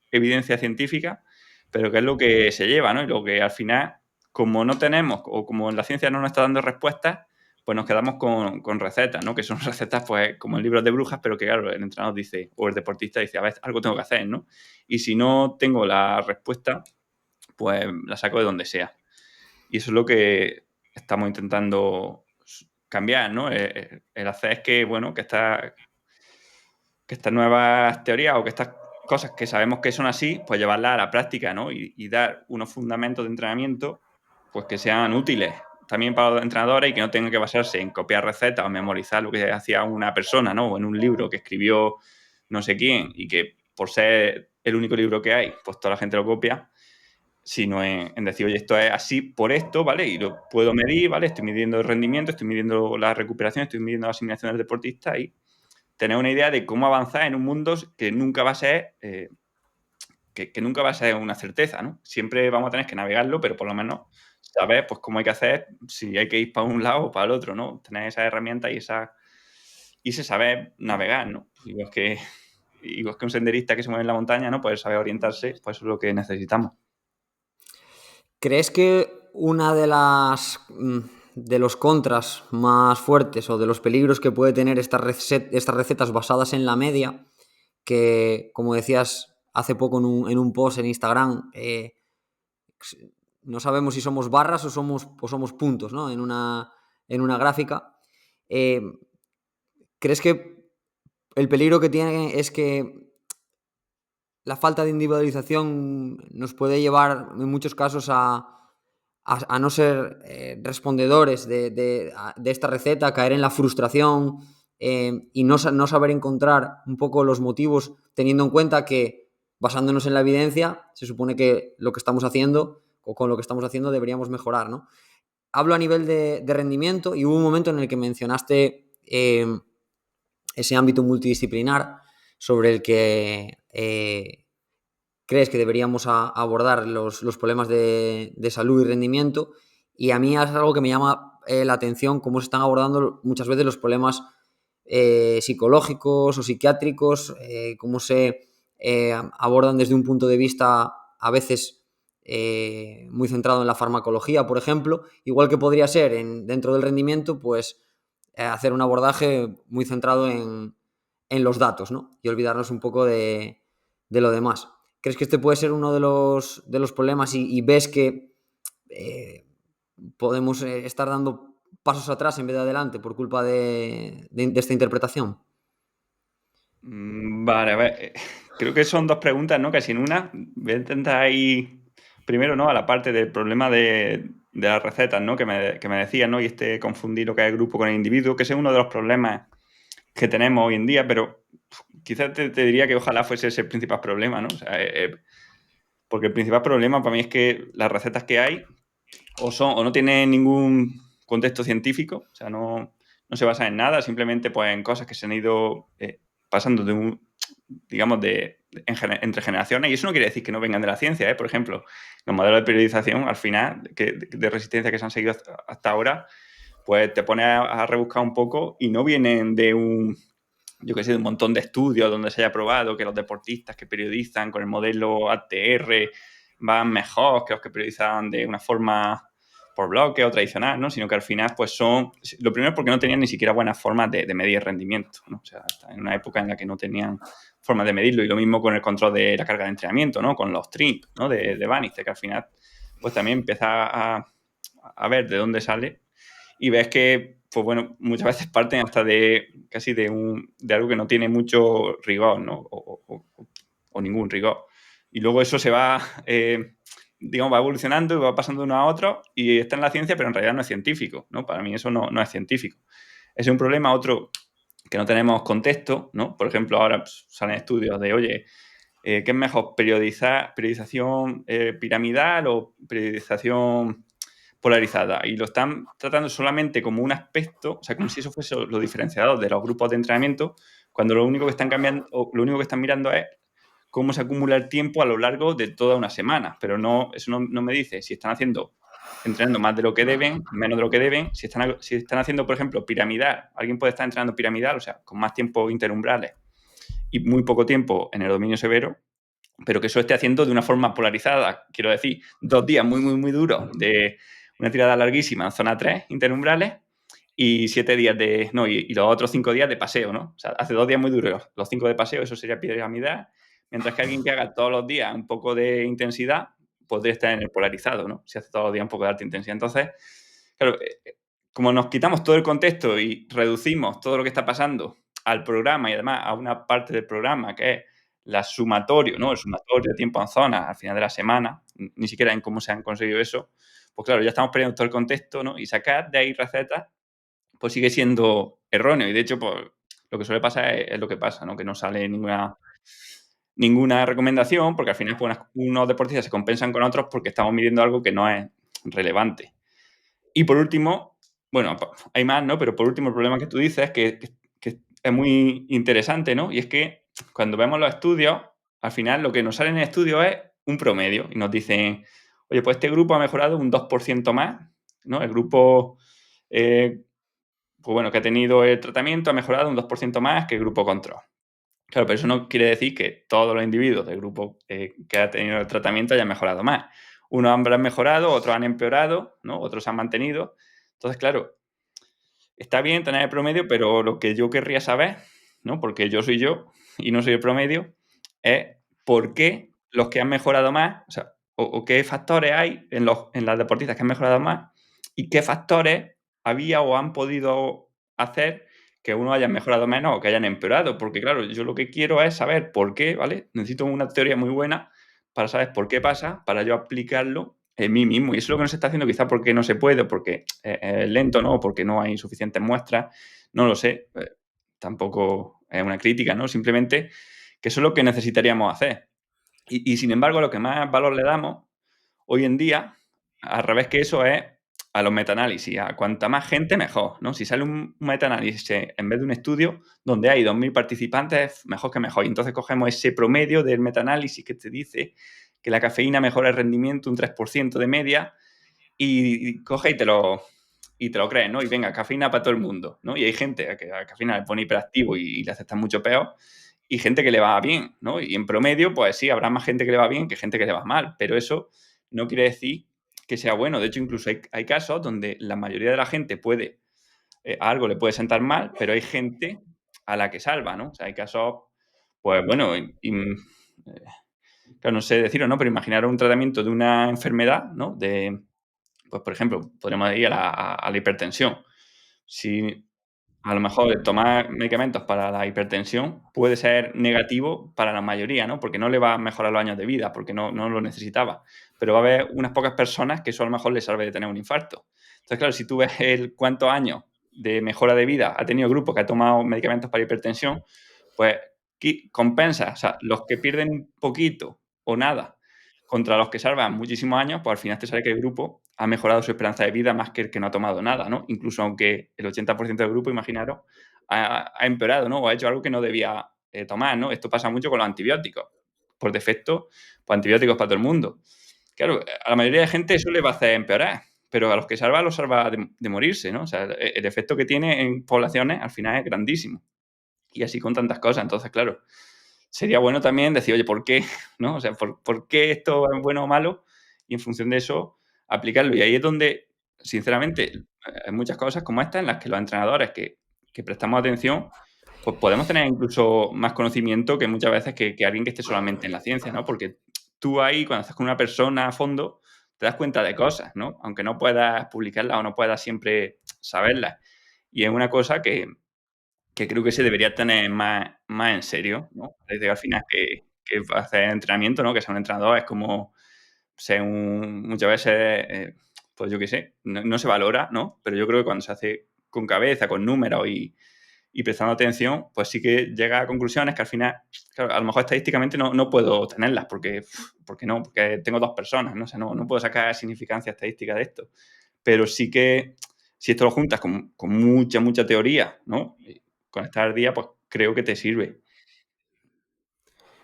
evidencia científica, pero que es lo que se lleva, ¿no? Y lo que al final, como no tenemos, o como la ciencia no nos está dando respuestas, pues nos quedamos con recetas, ¿no? Que son recetas, pues, como en libros de brujas, pero que, claro, el entrenador dice, o el deportista dice, a ver, algo tengo que hacer, ¿no? Y si no tengo la respuesta, pues la saco de donde sea. Y eso es lo que estamos intentando cambiar, ¿no? El hacer es que, bueno, que estas nuevas teorías o que estas cosas que sabemos que son así, pues llevarlas a la práctica, ¿no? Y dar unos fundamentos de entrenamiento pues que sean útiles también para los entrenadores y que no tengan que basarse en copiar recetas o memorizar lo que hacía una persona, ¿no? O en un libro que escribió no sé quién y que por ser el único libro que hay, pues toda la gente lo copia, sino en decir, oye, esto es así por esto, ¿vale? Y lo puedo medir, ¿vale? Estoy midiendo el rendimiento, estoy midiendo la recuperación, estoy midiendo la asimilación del deportista y tener una idea de cómo avanzar en un mundo que nunca va a ser... que nunca va a ser una certeza, ¿no? Siempre vamos a tener que navegarlo, pero por lo menos saber pues, cómo hay que hacer, si hay que ir para un lado o para el otro, ¿no? Tener esas herramientas y ese saber navegar, ¿no? Igual que un senderista que se mueve en la montaña, ¿no? Poder saber orientarse, pues eso es lo que necesitamos. ¿Crees que una de de los contras más fuertes o de los peligros que puede tener estas recetas basadas en la media, que como decías hace poco en un post en Instagram, no sabemos si somos barras o somos puntos, ¿no? En una gráfica. Eh, ¿Crees que el peligro que tiene es que la falta de individualización nos puede llevar en muchos casos a no ser respondedores de esta receta, a caer en la frustración y no saber encontrar un poco los motivos, teniendo en cuenta que basándonos en la evidencia, se supone que lo que estamos haciendo o con lo que estamos haciendo deberíamos mejorar, ¿no? Hablo a nivel de rendimiento y hubo un momento en el que mencionaste ese ámbito multidisciplinar sobre el que crees que deberíamos abordar los problemas de salud y rendimiento, y a mí es algo que me llama la atención, cómo se están abordando muchas veces los problemas psicológicos o psiquiátricos, cómo se abordan desde un punto de vista a veces muy centrado en la farmacología, por ejemplo, igual que podría ser dentro del rendimiento, pues hacer un abordaje muy centrado en los datos, ¿no? Y olvidarnos un poco de lo demás. ¿Crees que este puede ser uno de los problemas y ves que podemos estar dando pasos atrás en vez de adelante por culpa de esta interpretación? Vale, a ver, creo que son dos preguntas, ¿no? Casi en una. Voy a intentar ir primero, ¿no? A la parte del problema de las recetas, ¿no? Que me decías, ¿no? Y confundir lo que es el grupo con el individuo, que ese es uno de los problemas que tenemos hoy en día, pero quizás te diría que ojalá fuese ese el principal problema, ¿no? O sea, porque el principal problema para mí es que las recetas que hay o no tienen ningún contexto científico, o sea, no se basan en nada, simplemente pues en cosas que se han ido pasando digamos, entre generaciones, y eso no quiere decir que no vengan de la ciencia, ¿eh? Por ejemplo, los modelos de periodización, al final, de resistencia que se han seguido hasta ahora, pues te pones a rebuscar un poco y no vienen de yo que sé, de un montón de estudios donde se haya probado que los deportistas que periodizan con el modelo ATR van mejor que los que periodizan de una forma por bloque o tradicional, ¿no? Sino que al final, pues lo primero es porque no tenían ni siquiera buenas formas de medir rendimiento, ¿no? O sea, está en una época en la que no tenían formas de medirlo, y lo mismo con el control de la carga de entrenamiento, ¿no? Con los TRINC, ¿no? De Bannister, que al final, pues también empieza a ver de dónde sale y ves que, pues bueno, muchas veces parten hasta casi de algo que no tiene mucho rigor, ¿no? O ningún rigor. Y luego eso se va, digamos, va evolucionando y va pasando de uno a otro y está en la ciencia, pero en realidad no es científico, ¿no? Para mí eso no es científico. Ese es un problema. Otro, que no tenemos contexto, ¿no? Por ejemplo, ahora pues, salen estudios de, oye, ¿qué es mejor? ¿Periodización piramidal o periodización polarizada? Y lo están tratando solamente como un aspecto, o sea, como si eso fuese lo diferenciador de los grupos de entrenamiento, cuando lo único que están cambiando, o lo único que están mirando es cómo se acumula el tiempo a lo largo de toda una semana. Pero eso no me dice si están entrenando más de lo que deben, menos de lo que deben, si están haciendo, por ejemplo, piramidal. Alguien puede estar entrenando piramidal, o sea, con más tiempo interumbrales y muy poco tiempo en el dominio severo, pero que eso esté haciendo de una forma polarizada. Quiero decir, 2 días muy, muy, muy duros de una tirada larguísima en zona 3, interumbrales, y 7 días y los otros 5 días de paseo, ¿no? O sea, hace 2 días muy duros, los 5 de paseo, eso sería piramidal, mientras que alguien que haga todos los días un poco de intensidad podría estar en el polarizado, ¿no? Si hace todos los días un poco de alta intensidad. Entonces, claro, como nos quitamos todo el contexto y reducimos todo lo que está pasando al programa y además a una parte del programa que es la sumatorio, ¿no? El sumatorio de tiempo en zona al final de la semana, ni siquiera en cómo se han conseguido eso, pues claro, ya estamos perdiendo todo el contexto, ¿no? Y sacar de ahí recetas, pues sigue siendo erróneo. Y de hecho, pues lo que suele pasar es lo que pasa, ¿no? Que no sale ninguna recomendación, porque al final pues, unos deportistas se compensan con otros porque estamos midiendo algo que no es relevante. Y por último, bueno, hay más, ¿no? Pero por último, el problema que tú dices es que es muy interesante, ¿no? Y es que cuando vemos los estudios, al final lo que nos sale en el estudio es un promedio y nos dicen, oye, pues este grupo ha mejorado un 2% más, ¿no? El grupo, pues bueno, que ha tenido el tratamiento ha mejorado un 2% más que el grupo control. Claro, pero eso no quiere decir que todos los individuos del grupo que ha tenido el tratamiento hayan mejorado más. Unos han mejorado, otros han empeorado, ¿no? Otros se han mantenido. Entonces, claro, está bien tener el promedio, pero lo que yo querría saber, ¿no? Porque yo soy yo y no soy el promedio, es por qué los que han mejorado más, o sea, o qué factores hay en las deportistas que han mejorado más y qué factores había o han podido hacer que uno haya mejorado menos o que hayan empeorado. Porque, claro, yo lo que quiero es saber por qué, ¿vale? Necesito una teoría muy buena para saber por qué pasa, para yo aplicarlo en mí mismo. Y eso es lo que no se está haciendo, quizá porque no se puede, porque es lento, ¿no? O porque no hay suficientes muestras, no lo sé. Tampoco es una crítica, ¿no? Simplemente que eso es lo que necesitaríamos hacer. Y sin embargo, lo que más valor le damos hoy en día, al revés que eso, es a los metaanálisis. A cuanta más gente, mejor, ¿no? Si sale un metaanálisis en vez de un estudio donde hay 2.000 participantes, mejor que mejor. Y entonces cogemos ese promedio del metaanálisis que te dice que la cafeína mejora el rendimiento un 3% de media y coge y te lo crees, ¿no? Y venga, cafeína para todo el mundo, ¿no? Y hay gente a que a cafeína le pone hiperactivo y le acepta mucho peor, y gente que le va bien, ¿no? Y en promedio, pues sí, habrá más gente que le va bien que gente que le va mal, pero eso no quiere decir que sea bueno. De hecho, incluso hay casos donde la mayoría de la gente a algo le puede sentar mal, pero hay gente a la que salva, ¿no? O sea, hay casos, pues bueno, claro, no sé decirlo, ¿no? Pero imaginar un tratamiento de una enfermedad, ¿no? Pues por ejemplo, podríamos ir a la hipertensión. Si a lo mejor el tomar medicamentos para la hipertensión puede ser negativo para la mayoría, ¿no? Porque no le va a mejorar los años de vida, porque no lo necesitaba. Pero va a haber unas pocas personas que eso a lo mejor les salve de tener un infarto. Entonces, claro, si tú ves cuántos años de mejora de vida ha tenido el grupo que ha tomado medicamentos para hipertensión, pues compensa. O sea, los que pierden un poquito o nada contra los que salvan muchísimos años, pues al final te sale que el grupo ha mejorado su esperanza de vida más que el que no ha tomado nada, ¿no? Incluso aunque el 80% del grupo, imaginaros, ha empeorado, ¿no? O ha hecho algo que no debía tomar, ¿no? Esto pasa mucho con los antibióticos. Por defecto, pues antibióticos para todo el mundo. Claro, a la mayoría de gente eso le va a hacer empeorar, pero a los que salva, los salva de morirse, ¿no? O sea, el efecto que tiene en poblaciones al final es grandísimo. Y así con tantas cosas. Entonces, claro, sería bueno también decir, oye, ¿por qué? ¿No? O sea, ¿por qué esto es bueno o malo? Y en función de eso, aplicarlo. Y ahí es donde, sinceramente, hay muchas cosas como esta en las que los entrenadores que prestamos atención, pues podemos tener incluso más conocimiento que muchas veces que alguien que esté solamente en la ciencia, ¿no? Porque tú ahí, cuando estás con una persona a fondo, te das cuenta de cosas, ¿no? Aunque no puedas publicarlas o no puedas siempre saberlas. Y es una cosa que creo que se debería tener más en serio, ¿no? Desde al final que hacer entrenamiento, ¿no? Que ser un entrenador es como ser muchas veces, pues yo qué sé, no se valora, ¿no? Pero yo creo que cuando se hace con cabeza, con números y prestando atención, pues sí que llega a conclusiones que al final, claro, a lo mejor estadísticamente no puedo tenerlas porque no, porque tengo dos personas, ¿no? O sea, no puedo sacar significancia estadística de esto. Pero sí que si esto lo juntas con mucha teoría, ¿no? Y con estar al día, pues creo que te sirve.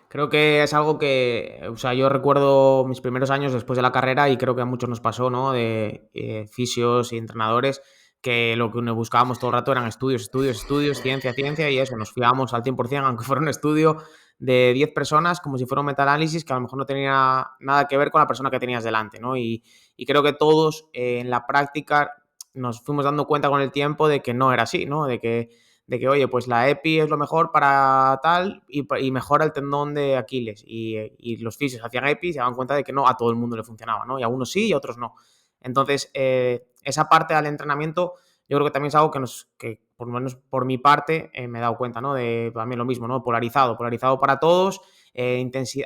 Creo que es algo que, o sea, yo recuerdo mis primeros años después de la carrera y creo que a muchos nos pasó, ¿no? De fisios y entrenadores, que lo que buscábamos todo el rato eran estudios, estudios, estudios, ciencia, ciencia y eso, nos fiábamos al 100%, aunque fuera un estudio de 10 personas, como si fuera un metaanálisis que a lo mejor no tenía nada que ver con la persona que tenías delante, ¿no? Y creo que todos en la práctica nos fuimos dando cuenta con el tiempo de que no era así, ¿no? De que, oye, pues la EPI es lo mejor para tal y mejora el tendón de Aquiles. Y los fisios hacían EPI y se daban cuenta de que no a todo el mundo le funcionaba, ¿no? Y a unos sí y a otros no. Entonces, esa parte del entrenamiento yo creo que también es algo que por lo menos por mi parte, me he dado cuenta, ¿no? De también lo mismo, ¿no? Polarizado para todos,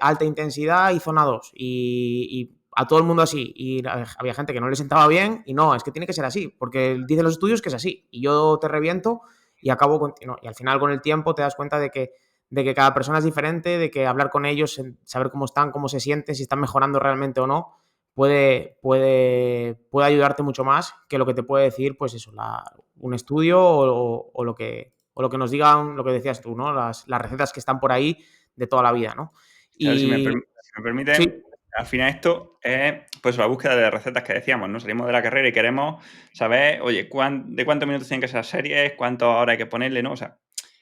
alta intensidad y zona 2. Y a todo el mundo así, y había gente que no le sentaba bien, y no, es que tiene que ser así, porque dicen los estudios que es así, y yo te reviento y acabo con, no, y al final con el tiempo te das cuenta de que cada persona es diferente, de que hablar con ellos, saber cómo están, cómo se sienten, si están mejorando realmente o no, puede ayudarte mucho más que lo que te puede decir, pues eso, un estudio o lo que nos digan, lo que decías tú, ¿no? Las recetas que están por ahí de toda la vida, ¿no? A ver, si me Y permiten, sí, al final esto es pues la búsqueda de recetas que decíamos, ¿no? Salimos de la carrera y queremos saber, oye, de cuántos minutos tienen que ser las series, cuántas horas hay que ponerle, ¿no? O sea,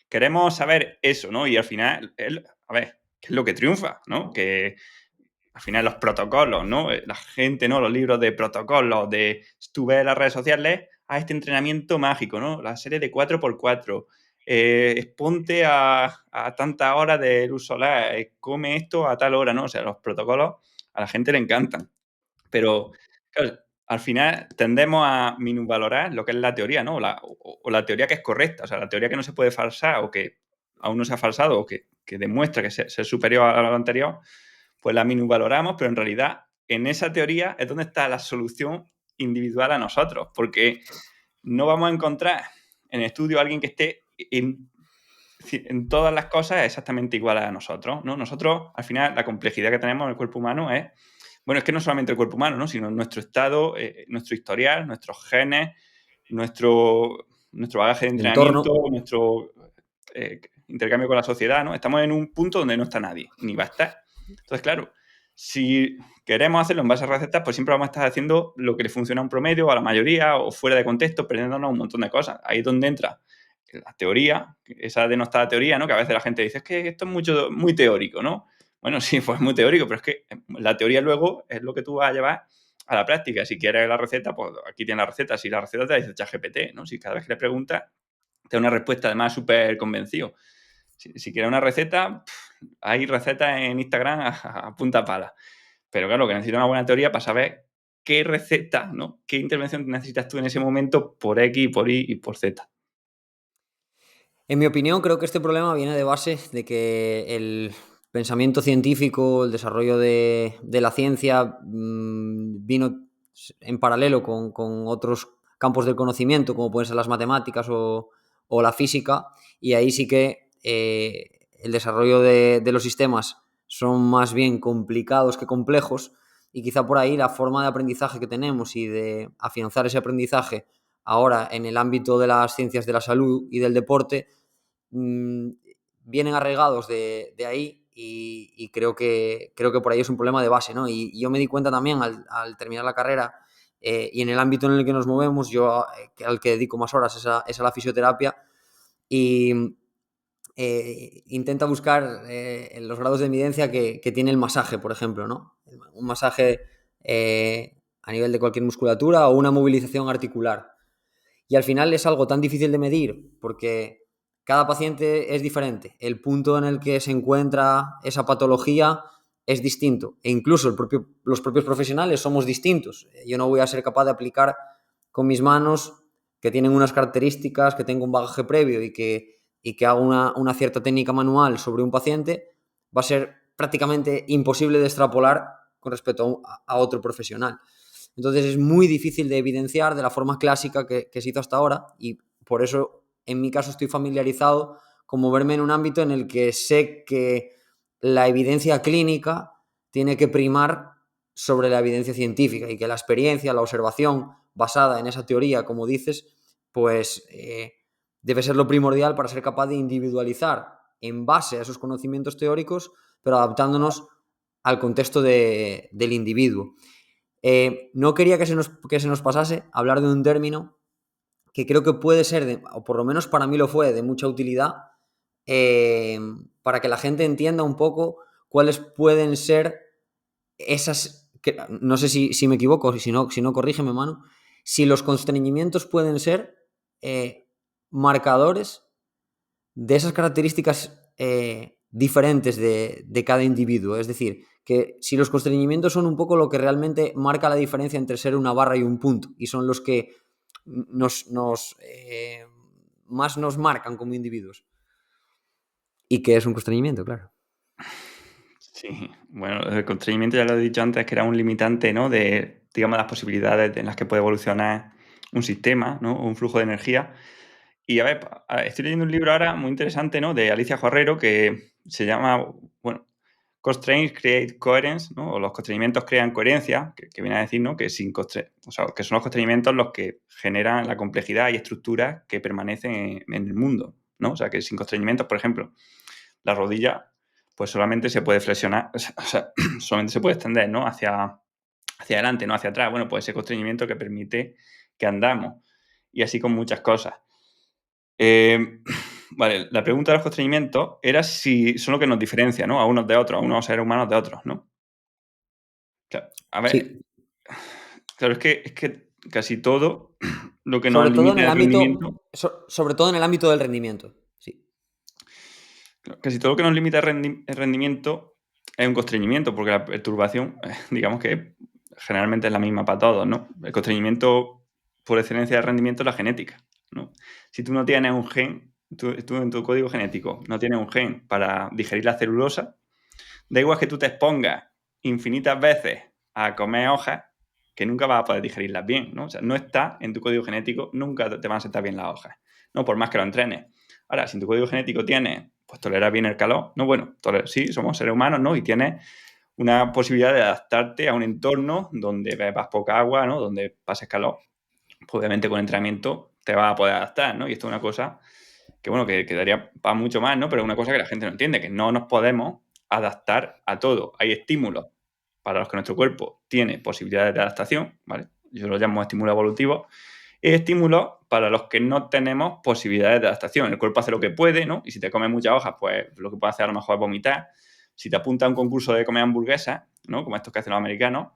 queremos saber eso, ¿no? Y al final, a ver, ¿qué es lo que triunfa, ¿no? Que al final los protocolos, ¿no? La gente, ¿no? Los libros de protocolos, tú ves en las redes sociales, este entrenamiento mágico, ¿no? La serie de 4x4, exponte a tantas horas de luz solar, come esto a tal hora, ¿no? O sea, los protocolos a la gente le encantan. Pero, claro, al final tendemos a minusvalorar lo que es la teoría, ¿no? O la teoría que es correcta, o sea, la teoría que no se puede falsar o que aún no se ha falsado o que demuestra que es superior a lo anterior, pues la minusvaloramos, pero en realidad en esa teoría es donde está la solución individual a nosotros, porque no vamos a encontrar en estudio a alguien que esté en todas las cosas exactamente igual a nosotros, ¿no? Nosotros, al final, la complejidad que tenemos en el cuerpo humano es, bueno, es que no solamente el cuerpo humano, ¿no? Sino nuestro estado, nuestro historial, nuestros genes, nuestro bagaje de El entorno. entrenamiento, nuestro intercambio con la sociedad, ¿no? Estamos en un punto donde no está nadie, ni va a estar. Entonces, claro, si queremos hacerlo en base a recetas, pues siempre vamos a estar haciendo lo que le funciona a un promedio, o a la mayoría, o fuera de contexto, perdiéndonos un montón de cosas. Ahí es donde entra la teoría, esa denostada teoría, ¿no? Que a veces la gente dice, es que esto es muy teórico, ¿no? Bueno, sí, pues muy teórico, pero es que la teoría luego es lo que tú vas a llevar a la práctica. Si quieres la receta, pues aquí tienes la receta. Si la receta te la dice ChatGPT, ¿no? Si cada vez que le preguntas, te da una respuesta además súper convencido. Si quieres una receta, hay recetas en Instagram a punta pala. Pero claro, que necesita una buena teoría para saber qué receta, ¿no? Qué intervención necesitas tú en ese momento por X, por Y y por Z. En mi opinión, creo que este problema viene de base de que el pensamiento científico, el desarrollo de la ciencia vino en paralelo con otros campos del conocimiento, como pueden ser las matemáticas o la física, y ahí sí que el desarrollo de los sistemas son más bien complicados que complejos, y quizá por ahí la forma de aprendizaje que tenemos y de afianzar ese aprendizaje ahora en el ámbito de las ciencias de la salud y del deporte vienen arraigados de ahí y creo que por ahí es un problema de base, ¿no? Y yo me di cuenta también al terminar la carrera y en el ámbito en el que nos movemos, yo al que dedico más horas es a la fisioterapia y intenta buscar los grados de evidencia que tiene el masaje, por ejemplo, ¿no? Un masaje a nivel de cualquier musculatura o una movilización articular. Y al final es algo tan difícil de medir porque cada paciente es diferente. El punto en el que se encuentra esa patología es distinto. E incluso los propios profesionales somos distintos. Yo no voy a ser capaz de aplicar con mis manos que tienen unas características, que tengo un bagaje previo y que hago una cierta técnica manual sobre un paciente, va a ser prácticamente imposible de extrapolar con respecto a otro profesional. Entonces es muy difícil de evidenciar de la forma clásica que se hizo hasta ahora y por eso en mi caso estoy familiarizado con moverme en un ámbito en el que sé que la evidencia clínica tiene que primar sobre la evidencia científica y que la experiencia, la observación basada en esa teoría, como dices, pues debe ser lo primordial para ser capaz de individualizar en base a esos conocimientos teóricos, pero adaptándonos al contexto del individuo. No quería que se nos pasase hablar de un término que creo que puede ser, o por lo menos para mí lo fue, de mucha utilidad, para que la gente entienda un poco cuáles pueden ser esas, no sé si me equivoco, si no corrígeme, Manu, si los constreñimientos pueden ser marcadores de esas características diferentes de cada individuo. Es decir, que si los constreñimientos son un poco lo que realmente marca la diferencia entre ser una barra y un punto, y son los que más nos marcan como individuos. ¿Y qué es un constreñimiento? Claro. Sí, bueno, el constreñimiento ya lo he dicho antes, que era un limitante, ¿no? De, digamos, las posibilidades en las que puede evolucionar un sistema, ¿no? O un flujo de energía. Y a ver, estoy leyendo un libro ahora muy interesante, ¿no? De Alicia Juarrero, que se llama, bueno, Constraints Create Coherence, ¿no? O los constreñimientos crean coherencia, que viene a decir, ¿no? Que o sea, que son los constreñimientos los que generan la complejidad y estructuras que permanecen en el mundo, ¿no? O sea, que sin constreñimientos, por ejemplo, la rodilla, pues solamente se puede flexionar, o sea, solamente se puede extender, ¿no? Hacia adelante, no hacia atrás. Bueno, pues ese constreñimiento que permite que andamos. Y así con muchas cosas. Vale, la pregunta de los constreñimientos era si son lo que nos diferencia, ¿no? A unos de otros, a unos seres humanos de otros, ¿no? A ver, Sí, claro, es que casi todo lo que nos sobre todo en limita el el ámbito, rendimiento, sobre todo en el ámbito del rendimiento. Sí, casi todo lo que nos limita el rendimiento es un constreñimiento, porque la perturbación, digamos que generalmente es la misma para todos, ¿no? El constreñimiento por excelencia de rendimiento es la genética, ¿no? Si tú no tienes un gen, tú en tu código genético no tienes un gen para digerir la celulosa, da igual que tú te expongas infinitas veces a comer hojas, que nunca vas a poder digerirlas bien, ¿no? O sea, no está en tu código genético, nunca te van a sentar bien las hojas, ¿no? Por más que lo entrenes. Ahora, si en tu código genético tienes, pues tolerar bien el calor, no, bueno, sí, somos seres humanos, ¿no? Y tienes una posibilidad de adaptarte a un entorno donde bebas poca agua, ¿no? Donde pases calor. Pues obviamente con entrenamiento te vas a poder adaptar, ¿no? Y esto es una cosa que, bueno, que daría para mucho más, ¿no? Pero es una cosa que la gente no entiende, que no nos podemos adaptar a todo. Hay estímulos para los que nuestro cuerpo tiene posibilidades de adaptación, ¿vale? Yo lo llamo estímulos evolutivos. Y estímulos para los que no tenemos posibilidades de adaptación. El cuerpo hace lo que puede, ¿no? Y si te comes muchas hojas, pues lo que puede hacer a lo mejor es vomitar. Si te apunta a un concurso de comer hamburguesas, ¿no? Como estos que hacen los americanos,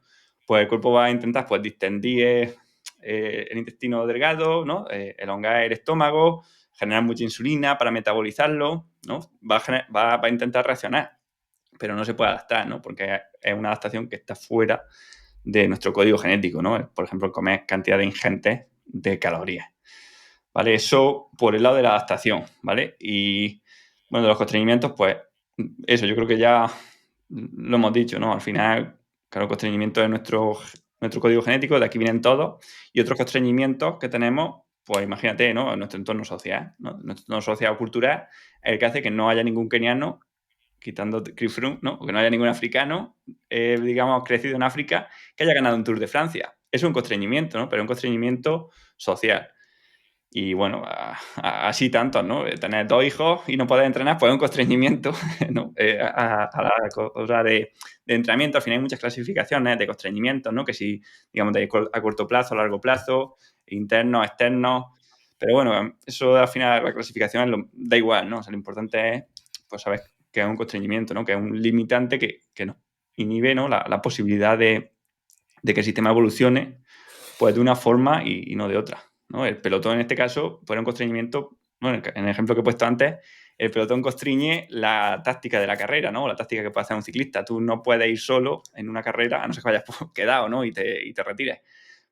pues el cuerpo va a intentar, pues, distendir el intestino delgado, ¿no? Elongar el estómago, generar mucha insulina para metabolizarlo, ¿no? Va a intentar reaccionar, pero no se puede adaptar, ¿no? Porque es una adaptación que está fuera de nuestro código genético, ¿no? Por ejemplo, comer cantidades ingentes de calorías, ¿vale? Eso por el lado de la adaptación, ¿vale? Y, bueno, de los constreñimientos, pues, eso, yo creo que ya lo hemos dicho, ¿no? Al final, claro, el constreñimiento es nuestro código genético, de aquí vienen todos, y otros constreñimientos que tenemos, pues imagínate, ¿no? En nuestro entorno social, ¿no? Nuestro entorno social o cultural es el que hace que no haya ningún keniano, quitando Chris Froome, ¿no? Que no haya ningún africano, digamos, crecido en África, que haya ganado un Tour de Francia. Es un constreñimiento, ¿no? Pero es un constreñimiento social. Y bueno, así tantos, ¿no? Tener 2 hijos y no poder entrenar, pues es un constreñimiento, ¿no? A la cosa de entrenamiento. Al final hay muchas clasificaciones de constreñimientos, ¿no? Que si, digamos, a corto plazo, a largo plazo, internos, externos. Pero bueno, eso al final, la clasificación da igual, ¿no? O sea, lo importante es, pues, saber que es un constreñimiento, ¿no? Que es un limitante que nos inhibe, ¿no? La posibilidad de que el sistema evolucione, pues, de una forma y no de otra, ¿no? El pelotón, en este caso, fuera un constreñimiento, bueno, en el ejemplo que he puesto antes, el pelotón constriñe la táctica de la carrera, ¿no? La táctica que puede hacer un ciclista. Tú no puedes ir solo en una carrera, a no ser que vayas quedado, ¿no? Y te retires.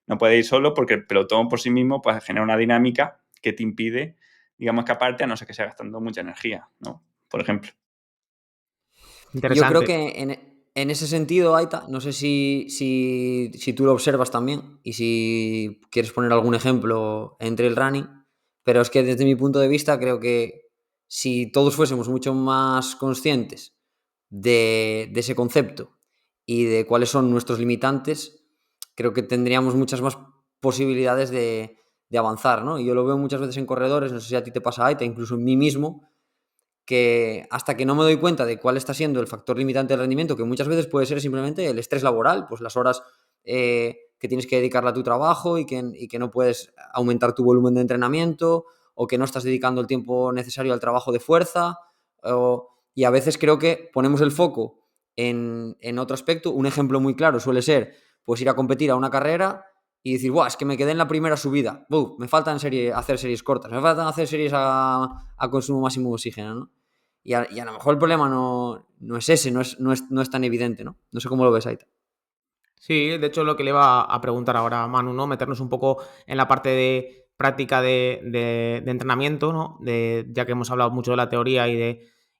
No puedes ir solo porque el pelotón por sí mismo, pues, genera una dinámica que te impide, digamos, escaparte, a no ser que sea gastando mucha energía, ¿no? Por ejemplo. y yo creo Interesante. que en ese sentido, Aita, no sé si tú lo observas también y si quieres poner algún ejemplo entre el running, pero es que desde mi punto de vista creo que si todos fuésemos mucho más conscientes de ese concepto y de cuáles son nuestros limitantes, creo que tendríamos muchas más posibilidades de avanzar, ¿no? Y yo lo veo muchas veces en corredores, no sé si a ti te pasa, Aita, incluso en mí mismo, que hasta que no me doy cuenta de cuál está siendo el factor limitante del rendimiento, que muchas veces puede ser simplemente el estrés laboral, pues las horas que tienes que dedicarle a tu trabajo y que no puedes aumentar tu volumen de entrenamiento o que no estás dedicando el tiempo necesario al trabajo de fuerza. Y a veces creo que ponemos el foco en otro aspecto. Un ejemplo muy claro suele ser pues ir a competir a una carrera y decir, Buah, es que me quedé en la primera subida, me faltan hacer series cortas, me faltan hacer series a consumo máximo de oxígeno, ¿no? Y a lo mejor el problema no es ese, no es tan evidente, ¿no? No sé cómo lo ves, Aita. Sí, de hecho, lo que le iba a preguntar ahora a Manu, ¿no? Meternos un poco en la parte de práctica de entrenamiento, ¿no? Ya que hemos hablado mucho de la teoría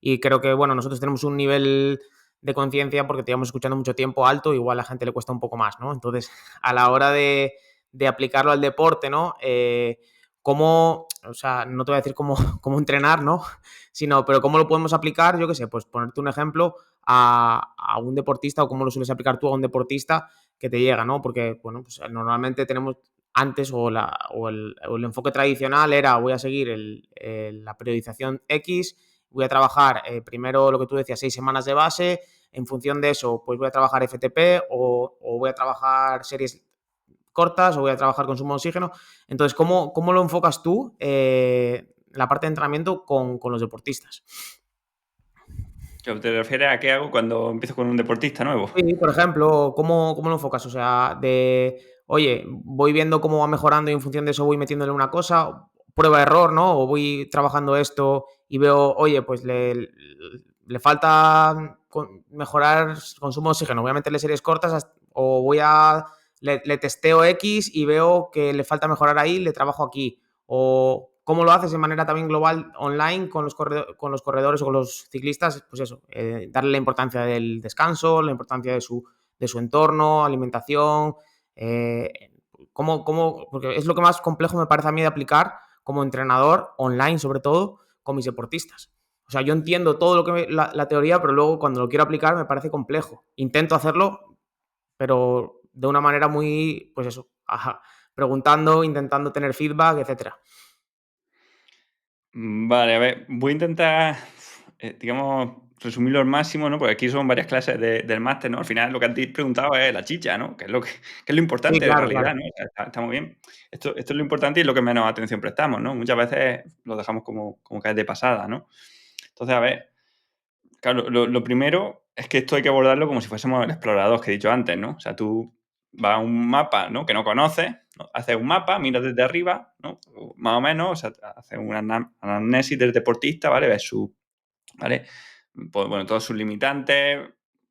y creo que, bueno, nosotros tenemos un nivel de conciencia porque te llevamos escuchando mucho tiempo alto, igual a la gente le cuesta un poco más, ¿no? Entonces, a la hora de aplicarlo al deporte, ¿no? ¿Cómo, o sea, no te voy a decir cómo entrenar, ¿no? Sino, pero cómo lo podemos aplicar, yo qué sé, pues ponerte un ejemplo a un deportista o cómo lo sueles aplicar tú a un deportista que te llega, ¿no? Porque, bueno, pues normalmente tenemos antes o el enfoque tradicional era voy a seguir la periodización X, voy a trabajar primero lo que tú decías, 6 semanas de base, en función de eso pues voy a trabajar FTP o voy a trabajar series cortas o voy a trabajar consumo de oxígeno. Entonces, ¿cómo lo enfocas tú la parte de entrenamiento con los deportistas? ¿Qué te refieres a qué hago cuando empiezo con un deportista nuevo? Sí, por ejemplo, ¿cómo lo enfocas? O sea, oye, voy viendo cómo va mejorando y en función de eso voy metiéndole una cosa, prueba-error, ¿no? O voy trabajando esto y veo, oye, pues le falta mejorar consumo de oxígeno, voy a meterle series cortas o le testeo X y veo que le falta mejorar ahí, le trabajo aquí. O cómo lo haces de manera también global online con los corredores o con los ciclistas, pues eso, darle la importancia del descanso, la importancia de su entorno, alimentación, porque es lo que más complejo me parece a mí de aplicar como entrenador online, sobre todo, con mis deportistas. O sea, yo entiendo todo lo que la teoría, pero luego cuando lo quiero aplicar me parece complejo. Intento hacerlo, pero de una manera muy, pues eso, preguntando, intentando tener feedback, etcétera. Vale, a ver, voy a intentar, digamos, resumirlo al máximo, ¿no? Porque aquí son varias clases del máster, ¿no? Al final lo que has preguntado es la chicha, ¿no? Que es lo Sí, importante en claro, claro. realidad, ¿no? O sea, está muy bien. Esto es lo importante y es lo que menos atención prestamos, ¿no? Muchas veces lo dejamos como que es de pasada, ¿no? Entonces, a ver, claro, lo primero es que esto hay que abordarlo como si fuésemos el explorador que he dicho antes, ¿no? O sea, tú vas a un mapa, ¿no? Que no conoces, ¿no? Haces un mapa, miras desde arriba, ¿no? O más o menos, o sea, haces una anamnesis del deportista, ¿vale? Ves ¿vale? Pues, bueno, todos sus limitantes.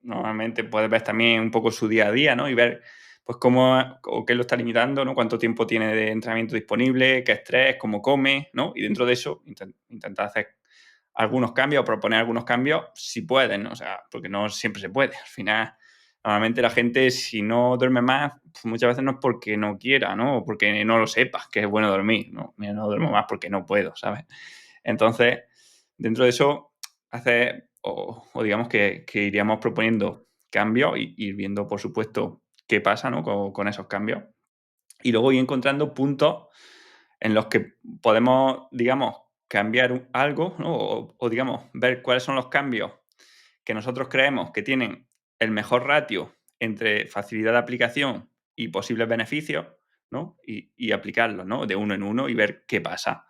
Normalmente puedes ver también un poco su día a día, ¿no? Y ver, pues, cómo o qué lo está limitando, ¿no? Cuánto tiempo tiene de entrenamiento disponible, qué estrés, cómo come, ¿no? Y dentro de eso, intentar hacer algunos cambios o proponer algunos cambios si puedes, ¿no? O sea, porque no siempre se puede. Al final, normalmente la gente, si no duerme más, pues muchas veces no es porque no quiera, ¿no? O porque no lo sepas, que es bueno dormir, ¿no? Mira, no duermo más porque no puedo, ¿sabes? Entonces, dentro de eso, o digamos que iríamos proponiendo cambios y ir viendo, por supuesto, qué pasa, ¿no? con esos cambios. Y luego ir encontrando puntos en los que podemos, digamos, cambiar algo, ¿no? O, digamos, ver cuáles son los cambios que nosotros creemos que tienen el mejor ratio entre facilidad de aplicación y posibles beneficios, ¿no? Y aplicarlos, ¿no? De uno en uno y ver qué pasa.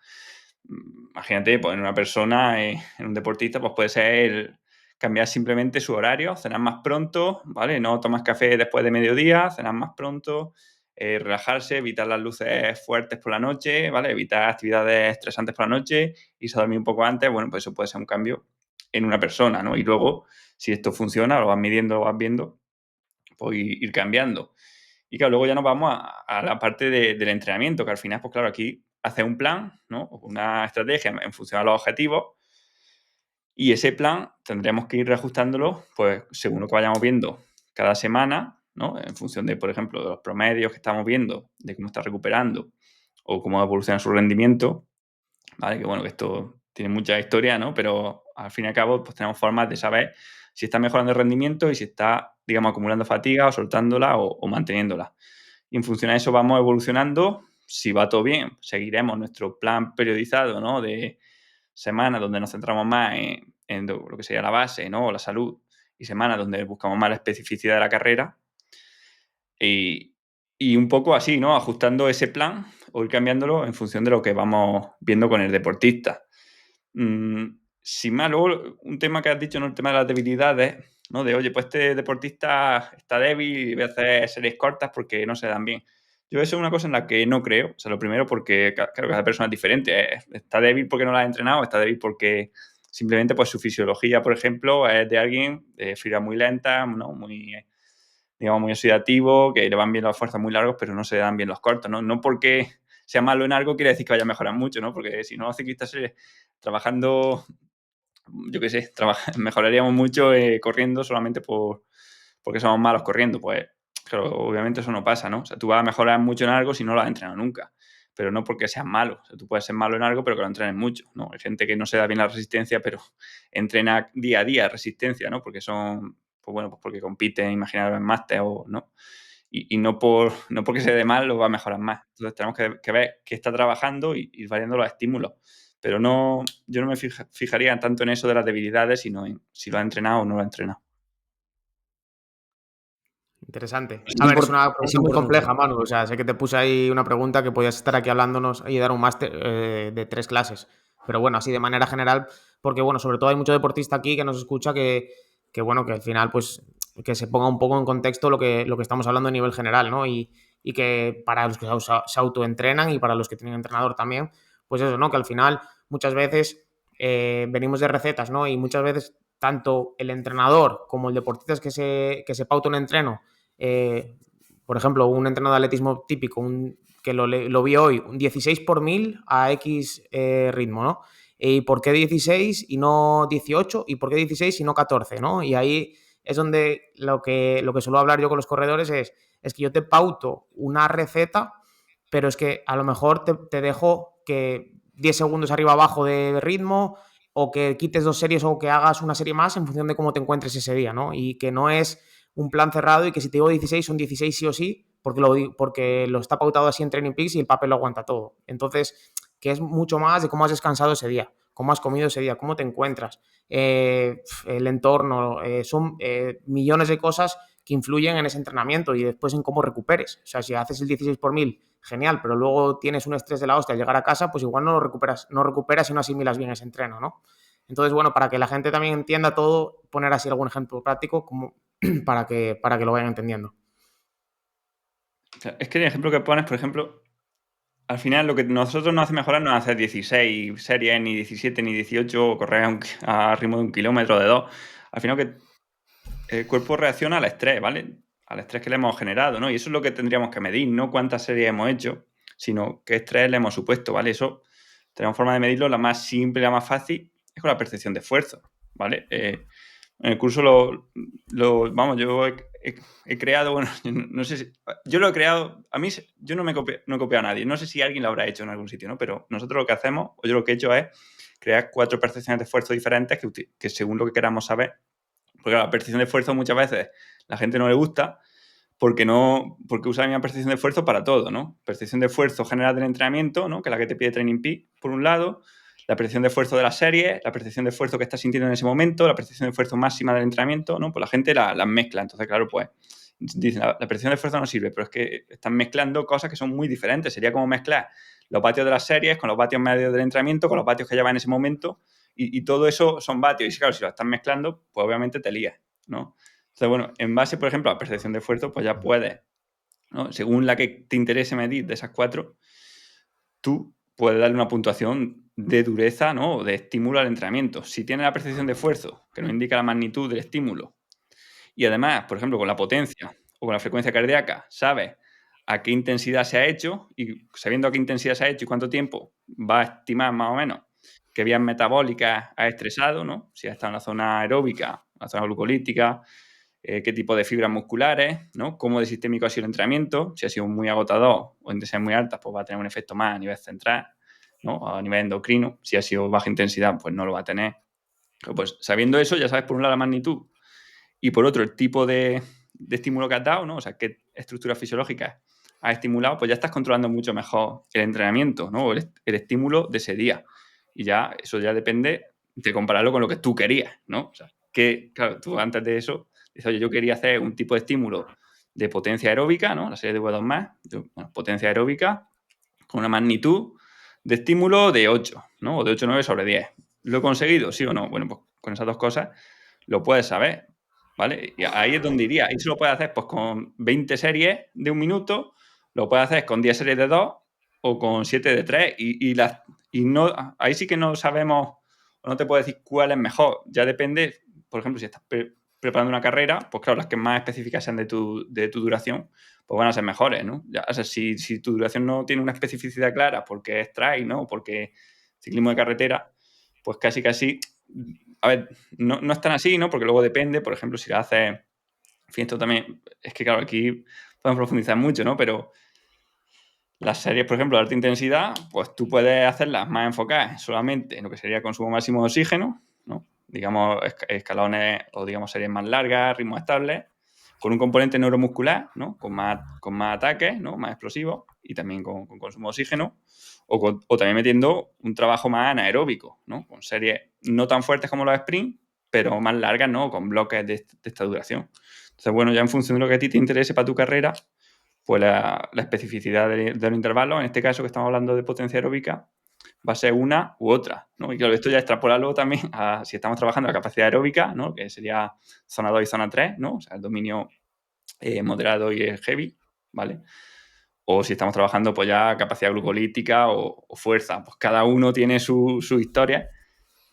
Imagínate, pues en una persona, en un deportista, pues puede ser cambiar simplemente su horario, cenar más pronto, ¿vale? No tomas café después de mediodía, cenar más pronto, relajarse, evitar las luces fuertes por la noche, ¿vale? Evitar actividades estresantes por la noche, irse a dormir un poco antes, bueno, pues eso puede ser un cambio en una persona, ¿no? Y luego, si esto funciona, lo vas midiendo, lo vas viendo, pues ir cambiando. Y claro, luego ya nos vamos a la parte del entrenamiento, que al final, pues claro, aquí hace un plan, ¿no? Una estrategia en función a los objetivos y ese plan tendremos que ir reajustándolo, pues según lo que vayamos viendo cada semana, ¿no? En función de, por ejemplo, de los promedios que estamos viendo, de cómo está recuperando o cómo evoluciona su rendimiento, ¿vale? Que bueno, que esto tiene mucha historia, ¿no? Pero al fin y al cabo, pues tenemos formas de saber si está mejorando el rendimiento y si está, digamos, acumulando fatiga o soltándola o manteniéndola. Y en función a eso vamos evolucionando. Si va todo bien, seguiremos nuestro plan periodizado, ¿no? De semanas donde nos centramos más en lo que sería la base, ¿no? O la salud. Y semanas donde buscamos más la especificidad de la carrera. Y un poco así, ¿no? Ajustando ese plan o ir cambiándolo en función de lo que vamos viendo con el deportista. Sin más, luego un tema que has dicho, ¿no? El tema de las debilidades, ¿no? De, oye, pues este deportista está débil y voy a hacer series cortas porque no se dan bien. Yo eso es una cosa en la que no creo. O sea, lo primero porque, claro, cada persona es diferente. Está débil porque no la ha entrenado, está débil porque simplemente pues su fisiología, por ejemplo, es de alguien de fibra muy lenta, ¿no? Muy, digamos, muy oxidativo, que le van bien los esfuerzos muy largos, pero no se dan bien los cortos, ¿no? No porque sea malo en algo quiere decir que vaya a mejorar mucho, ¿no? Porque si no, los ciclistas trabajando yo qué sé, mejoraríamos mucho corriendo solamente porque somos malos corriendo. Pues, claro, obviamente eso no pasa, ¿no? O sea, tú vas a mejorar mucho en algo si no lo has entrenado nunca, pero no porque seas malo. O sea, tú puedes ser malo en algo, pero que lo entrenes mucho, ¿no? Hay gente que no se da bien la resistencia, pero entrena día a día resistencia, ¿no? Porque son, pues bueno, pues porque compiten, imaginaros, en máster o, ¿no? Y no, no porque se dé mal lo va a mejorar más. Entonces tenemos que ver qué está trabajando y ir variando los estímulos. Pero no, yo no me fijaría tanto en eso de las debilidades, sino en si lo ha entrenado o no lo ha entrenado. Interesante. Es A ver, es impor- una es pregunta muy importante. compleja, Manu. O sea, sé que te puse ahí una pregunta que podías estar aquí hablándonos y dar un máster de 3 clases. Pero bueno, así de manera general, porque bueno, sobre todo hay mucho deportista aquí que nos escucha que bueno, que al final, pues, que se ponga un poco en contexto lo que estamos hablando a nivel general, ¿no? Y que para los que se autoentrenan y para los que tienen entrenador también, pues eso, ¿no? Que al final, muchas veces venimos de recetas, ¿no? Y muchas veces tanto el entrenador como el deportista que se pauta un entreno, por ejemplo, un entrenador de atletismo típico, que lo vi hoy, un 16 por 1000 a X ritmo, ¿no? ¿Y por qué 16 y no 18? ¿Y por qué 16 y no 14? ¿No? Y ahí es donde lo que suelo hablar yo con los corredores es que yo te pauto una receta, pero es que a lo mejor te dejo que 10 segundos arriba abajo de ritmo, o que quites 2 series o que hagas una serie más en función de cómo te encuentres ese día, ¿no? Y que no es un plan cerrado y que si te digo 16 son 16 sí o sí, porque lo está pautado así en Training Peaks y el papel lo aguanta todo. Entonces, que es mucho más de cómo has descansado ese día, cómo has comido ese día, cómo te encuentras, el entorno, son millones de cosas que influyen en ese entrenamiento y después en cómo recuperes. O sea, si haces el 16 por 1000, genial, pero luego tienes un estrés de la hostia al llegar a casa, pues igual no recuperas y no asimilas bien ese entreno, ¿no? Entonces, bueno, para que la gente también entienda todo, poner así algún ejemplo práctico como para que lo vayan entendiendo. O sea, es que el ejemplo que pones, por ejemplo, al final lo que nosotros nos hace mejorar no es hacer 16 series, ni 17, ni 18, o correr a ritmo de 1 kilómetro, de 2. Al final que el cuerpo reacciona al estrés, ¿vale? Al estrés que le hemos generado, ¿no? Y eso es lo que tendríamos que medir, no cuántas series hemos hecho, sino qué estrés le hemos supuesto, ¿vale? Eso tenemos forma de medirlo, la más simple, la más fácil, es con la percepción de esfuerzo, ¿vale? En el curso vamos, yo he creado, bueno, no sé si, yo lo he creado, a mí, yo no he copiado a nadie, no sé si alguien lo habrá hecho en algún sitio, ¿no? Pero nosotros lo que hacemos, o yo lo que he hecho es crear 4 percepciones de esfuerzo diferentes que según lo que queramos saber, porque la percepción de esfuerzo muchas veces la gente no le gusta porque usa la misma percepción de esfuerzo para todo, ¿no? Percepción de esfuerzo general del entrenamiento, ¿no? Que es la que te pide Training Peak, por un lado, la percepción de esfuerzo de la serie, la percepción de esfuerzo que estás sintiendo en ese momento, la percepción de esfuerzo máxima del entrenamiento, ¿no? Pues la gente las mezcla. Entonces, claro, pues dicen, la percepción de esfuerzo no sirve, pero es que están mezclando cosas que son muy diferentes. Sería como mezclar los vatios de las series con los vatios medios del entrenamiento, con los vatios que lleva en ese momento, y todo eso son vatios. Y claro, si lo están mezclando, pues obviamente te lías, ¿no? Entonces, bueno, en base, por ejemplo, a percepción de esfuerzo, pues ya puedes, ¿no? Según la que te interese medir de esas 4, tú puedes darle una puntuación de dureza, ¿no? O de estímulo al entrenamiento. Si tiene la percepción de esfuerzo, que nos indica la magnitud del estímulo, y además, por ejemplo, con la potencia o con la frecuencia cardíaca, sabes a qué intensidad se ha hecho, y sabiendo a qué intensidad se ha hecho y cuánto tiempo, va a estimar más o menos qué vías metabólicas ha estresado, ¿no? Si ha estado en la zona aeróbica, la zona glucolítica, qué tipo de fibras musculares, ¿no? Cómo de sistémico ha sido el entrenamiento, si ha sido muy agotador o intensidades muy altas, pues va a tener un efecto más a nivel central, ¿no? A nivel endocrino, si ha sido baja intensidad, pues no lo va a tener. Pues sabiendo eso, ya sabes por un lado la magnitud y por otro el tipo de estímulo que has dado, ¿no? O sea, qué estructuras fisiológicas has estimulado, pues ya estás controlando mucho mejor el entrenamiento, ¿no? El estímulo de ese día. Y ya, eso ya depende de compararlo con lo que tú querías, ¿no? O sea, que, claro, tú antes de eso dices, oye, yo quería hacer un tipo de estímulo de potencia aeróbica, ¿no? La serie de V2 más, bueno, potencia aeróbica con una magnitud de estímulo de 8, ¿no? O de 8,9/10. ¿Lo he conseguido? ¿Sí o no? Bueno, pues con esas dos cosas lo puedes saber, ¿vale? Y ahí es donde iría. Ahí se lo puedes hacer pues con 20 series de 1 minuto, lo puedes hacer con 10 series de 2 o con 7 de 3 y no, ahí sí que no sabemos o no te puedo decir cuál es mejor. Ya depende, por ejemplo, si estás preparando una carrera, pues claro, las que más específicas sean de tu duración, pues van a ser mejores, ¿no? Ya, o sea, si tu duración no tiene una especificidad clara porque es trail, ¿no? Porque ciclismo de carretera, pues casi a ver, no es tan así, ¿no? Porque luego depende, por ejemplo, si lo haces... En fin, esto también... Es que, claro, aquí podemos profundizar mucho, ¿no? Pero las series, por ejemplo, de alta intensidad, pues tú puedes hacerlas más enfocadas solamente en lo que sería consumo máximo de oxígeno, ¿no? Digamos, escalones o, digamos, series más largas, ritmos estables, con un componente neuromuscular, ¿no? Con más ataques, ¿no? Más explosivos y también con consumo de oxígeno. O también metiendo un trabajo más anaeróbico, ¿no? Con series no tan fuertes como los sprint, pero más largas, ¿no? Con bloques de esta duración. Entonces, bueno, ya en función de lo que a ti te interese para tu carrera, pues la especificidad de los intervalos, en este caso que estamos hablando de potencia aeróbica, va a ser una u otra, ¿no? Y claro, esto ya extrapolarlo también a si estamos trabajando la capacidad aeróbica, ¿no? Que sería zona 2 y zona 3, ¿no? O sea, el dominio moderado y el heavy, ¿vale? O si estamos trabajando pues ya capacidad glucolítica o fuerza, pues cada uno tiene su historia,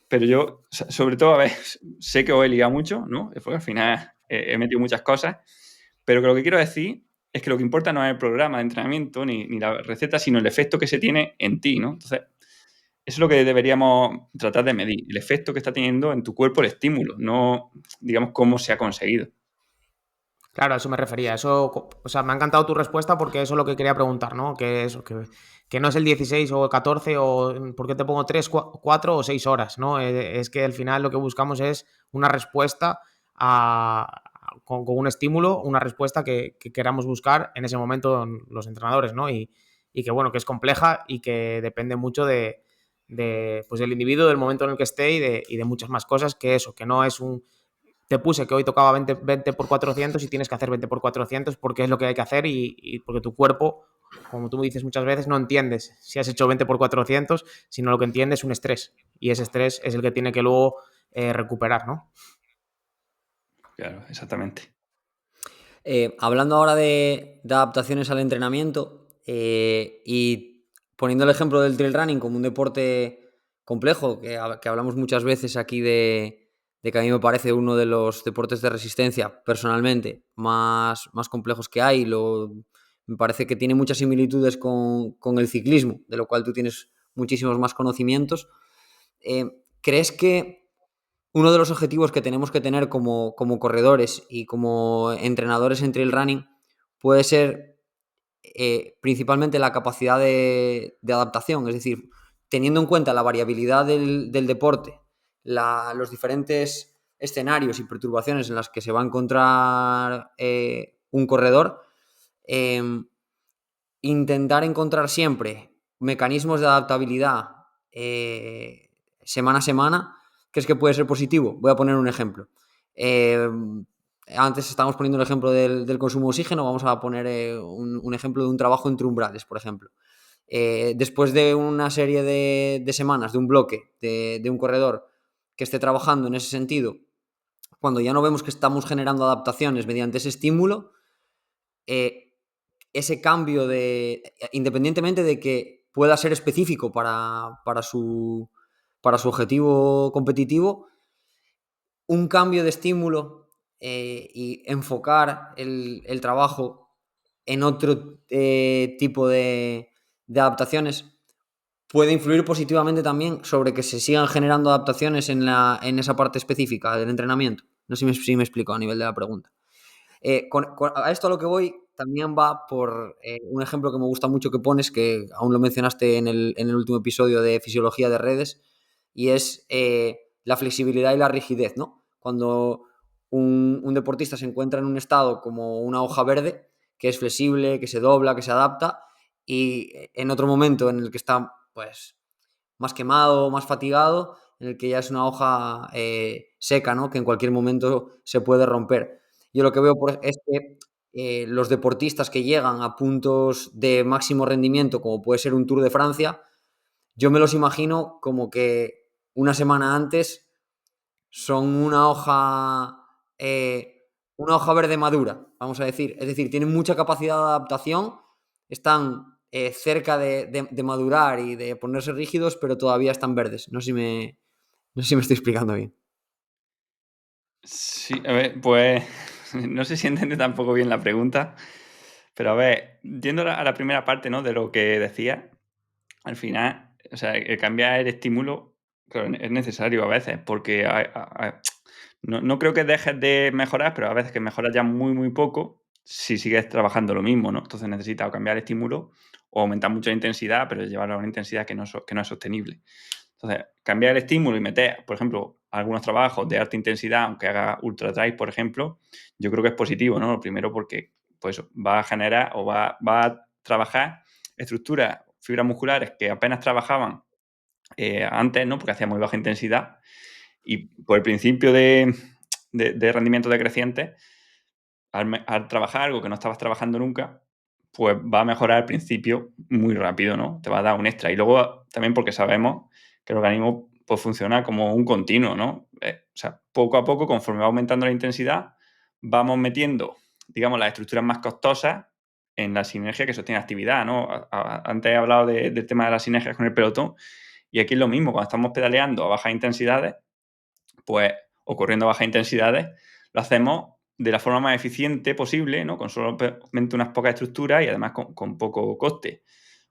pero yo, sobre todo, a ver, sé que os he liado mucho, ¿no? Porque al final he metido muchas cosas, pero que lo que quiero decir es que lo que importa no es el programa de entrenamiento ni la receta, sino el efecto que se tiene en ti, ¿no? Entonces, eso es lo que deberíamos tratar de medir, el efecto que está teniendo en tu cuerpo el estímulo, no, digamos, cómo se ha conseguido. Claro, a eso me refería. Eso, o sea, me ha encantado tu respuesta porque eso es lo que quería preguntar, ¿no? Que eso, que no es el 16 o el 14 o por qué te pongo 3, 4 o 6 horas, ¿no? Es que al final lo que buscamos es una respuesta con un estímulo, una respuesta que queramos buscar en ese momento los entrenadores, ¿no? Y que, bueno, que es compleja y que depende mucho pues del individuo, del momento en el que esté y de muchas más cosas que eso, que no es un te puse que hoy tocaba 20 por 400 y tienes que hacer 20 por 400 porque es lo que hay que hacer y porque tu cuerpo, como tú me dices muchas veces, no entiendes si has hecho 20 por 400, sino lo que entiendes es un estrés. Y ese estrés es el que tiene que luego recuperar, ¿no? Claro, exactamente. Hablando ahora de adaptaciones al entrenamiento y poniendo el ejemplo del trail running como un deporte complejo, que hablamos muchas veces aquí de que a mí me parece uno de los deportes de resistencia, personalmente, más complejos que hay. Me parece que tiene muchas similitudes con el ciclismo, de lo cual tú tienes muchísimos más conocimientos. ¿Crees que uno de los objetivos que tenemos que tener como corredores y como entrenadores en trail running puede ser principalmente la capacidad de adaptación? Es decir, teniendo en cuenta la variabilidad del deporte, los diferentes escenarios y perturbaciones en las que se va a encontrar un corredor, eh, intentar encontrar siempre mecanismos de adaptabilidad semana a semana. ¿Crees que puede ser positivo? Voy a poner un ejemplo. Antes estábamos poniendo el ejemplo del consumo de oxígeno, vamos a poner un ejemplo de un trabajo entre umbrales, por ejemplo. Después de una serie de semanas, de un bloque, de un corredor que esté trabajando en ese sentido, cuando ya no vemos que estamos generando adaptaciones mediante ese estímulo, ese cambio independientemente de que pueda ser específico para su objetivo competitivo, un cambio de estímulo y enfocar el trabajo en otro tipo de adaptaciones puede influir positivamente también sobre que se sigan generando adaptaciones en esa parte específica del entrenamiento. No sé si me explico a nivel de la pregunta. A esto a lo que voy también va por un ejemplo que me gusta mucho que pones, que aún lo mencionaste en el último episodio de Fisiología de Redes, y es la flexibilidad y la rigidez, ¿no? Cuando un deportista se encuentra en un estado como una hoja verde, que es flexible, que se dobla, que se adapta, y en otro momento en el que está pues más quemado, más fatigado, en el que ya es una hoja seca, ¿no? Que en cualquier momento se puede romper. Yo lo que veo es que los deportistas que llegan a puntos de máximo rendimiento, como puede ser un Tour de Francia, yo me los imagino como que una semana antes son una hoja verde madura, vamos a decir. Es decir, tienen mucha capacidad de adaptación, están cerca de madurar y de ponerse rígidos, pero todavía están verdes. No sé si me estoy explicando bien. Sí, a ver, pues no sé si entiende tampoco bien la pregunta, pero a ver, yendo a la primera parte, ¿no? De lo que decía, al final, o sea, el cambiar el estímulo Claro, es necesario a veces, porque no creo que dejes de mejorar, pero a veces que mejoras ya muy, muy poco si sigues trabajando lo mismo, ¿no? Entonces necesitas o cambiar el estímulo o aumentar mucho la intensidad, pero llevarlo a una intensidad que no es sostenible. Entonces, cambiar el estímulo y meter, por ejemplo, algunos trabajos de alta intensidad, aunque haga ultra drive, por ejemplo, yo creo que es positivo, ¿no? Lo primero porque pues, va a generar o va a trabajar estructuras, fibras musculares que apenas trabajaban antes, ¿no? Porque hacía muy baja intensidad. Y por el principio de rendimiento decreciente, al trabajar algo que no estabas trabajando nunca, pues va a mejorar al principio muy rápido, ¿no? Te va a dar un extra. Y luego también porque sabemos que el organismo pues, funciona como un continuo, ¿no? O sea, poco a poco, conforme va aumentando la intensidad, vamos metiendo, digamos, las estructuras más costosas en la sinergia que sostiene la actividad, ¿no? Antes he hablado del tema de las sinergias con el pelotón, y aquí es lo mismo, cuando estamos pedaleando a bajas intensidades, pues, o corriendo a bajas intensidades, lo hacemos de la forma más eficiente posible, ¿no? Con solamente unas pocas estructuras y además con poco coste.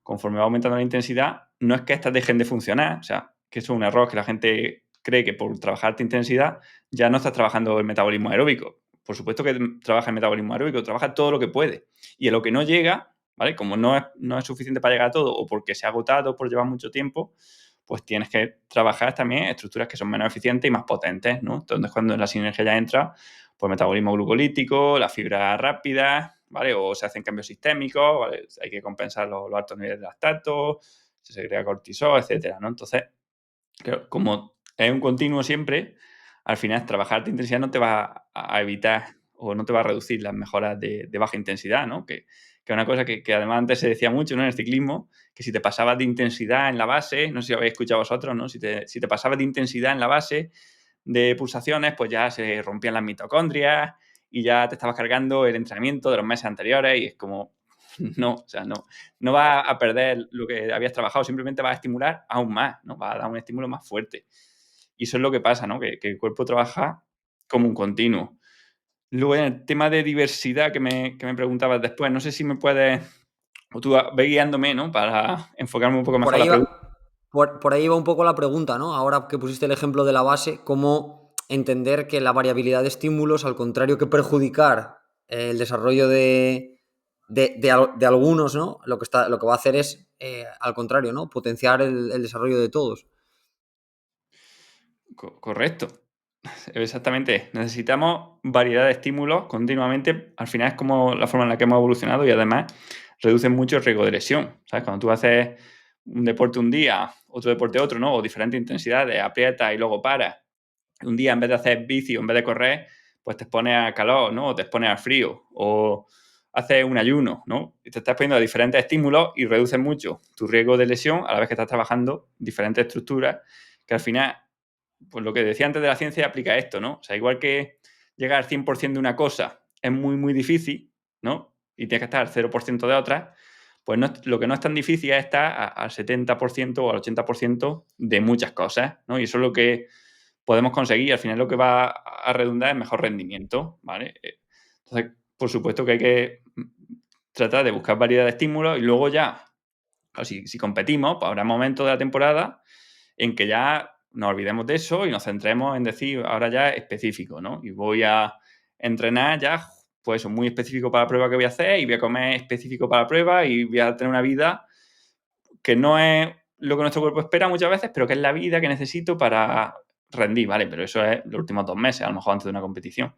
Conforme va aumentando la intensidad, no es que estas dejen de funcionar, o sea, que eso es un error, que la gente cree que por trabajar alta intensidad ya no estás trabajando el metabolismo aeróbico. Por supuesto que trabaja el metabolismo aeróbico, trabaja todo lo que puede. Y a lo que no llega, ¿vale? Como no es suficiente para llegar a todo o porque se ha agotado por llevar mucho tiempo, pues tienes que trabajar también estructuras que son menos eficientes y más potentes, ¿no? Entonces, cuando la sinergia ya entra, pues metabolismo glucolítico, la fibra rápida, ¿vale? O se hacen cambios sistémicos, ¿vale? Hay que compensar los altos niveles de lactato, se segrega cortisol, etcétera, ¿no? Entonces, claro, como es un continuo siempre, al final trabajar alta intensidad no te va a evitar o no te va a reducir las mejoras de baja intensidad, ¿no? Que es una cosa que además antes se decía mucho, ¿no? En el ciclismo, que si te pasabas de intensidad en la base, no sé si habéis escuchado vosotros, ¿no? Si te pasabas de intensidad en la base de pulsaciones, pues ya se rompían las mitocondrias y ya te estabas cargando el entrenamiento de los meses anteriores y es como, no, o sea, no vas a perder lo que habías trabajado, simplemente vas a estimular aún más, ¿no? Vas a dar un estímulo más fuerte. Y eso es lo que pasa, ¿no? Que el cuerpo trabaja como un continuo. Luego, en el tema de diversidad que me preguntabas después, no sé si me puedes, o tú ve guiándome, ¿no? Para enfocarme un poco Por mejor ahí la va, pregunta. por ahí va un poco la pregunta, ¿no? Ahora que pusiste el ejemplo de la base, ¿cómo entender que la variabilidad de estímulos, al contrario que perjudicar el desarrollo de algunos, ¿no? Lo que va a hacer es, al contrario, ¿no? Potenciar el desarrollo de todos. Correcto. Exactamente. Necesitamos variedad de estímulos continuamente. Al final es como la forma en la que hemos evolucionado y además reduce mucho el riesgo de lesión. ¿Sabes? Cuando tú haces un deporte un día, otro deporte otro, ¿no? O diferentes intensidades, aprietas y luego paras. Un día en vez de hacer bici o en vez de correr, pues te expones al calor, ¿no? O te expones al frío. O haces un ayuno, ¿no? Y te estás poniendo a diferentes estímulos y reduces mucho tu riesgo de lesión a la vez que estás trabajando diferentes estructuras que al final, pues lo que decía antes de la ciencia aplica esto, ¿no? O sea, igual que llegar al 100% de una cosa es muy, muy difícil, ¿no? Y tienes que estar al 0% de otra, pues lo que no es tan difícil es estar al 70% o al 80% de muchas cosas, ¿no? Y eso es lo que podemos conseguir. Al final lo que va a redundar es mejor rendimiento, ¿vale? Entonces, por supuesto que hay que tratar de buscar variedad de estímulos y luego ya, claro, si competimos, pues habrá momentos de la temporada en que ya nos olvidemos de eso y nos centremos en decir ahora ya específico, ¿no? Y voy a entrenar ya, pues eso, muy específico para la prueba que voy a hacer y voy a comer específico para la prueba y voy a tener una vida que no es lo que nuestro cuerpo espera muchas veces, pero que es la vida que necesito para rendir, ¿vale? Pero eso es los últimos 2 meses, a lo mejor antes de una competición.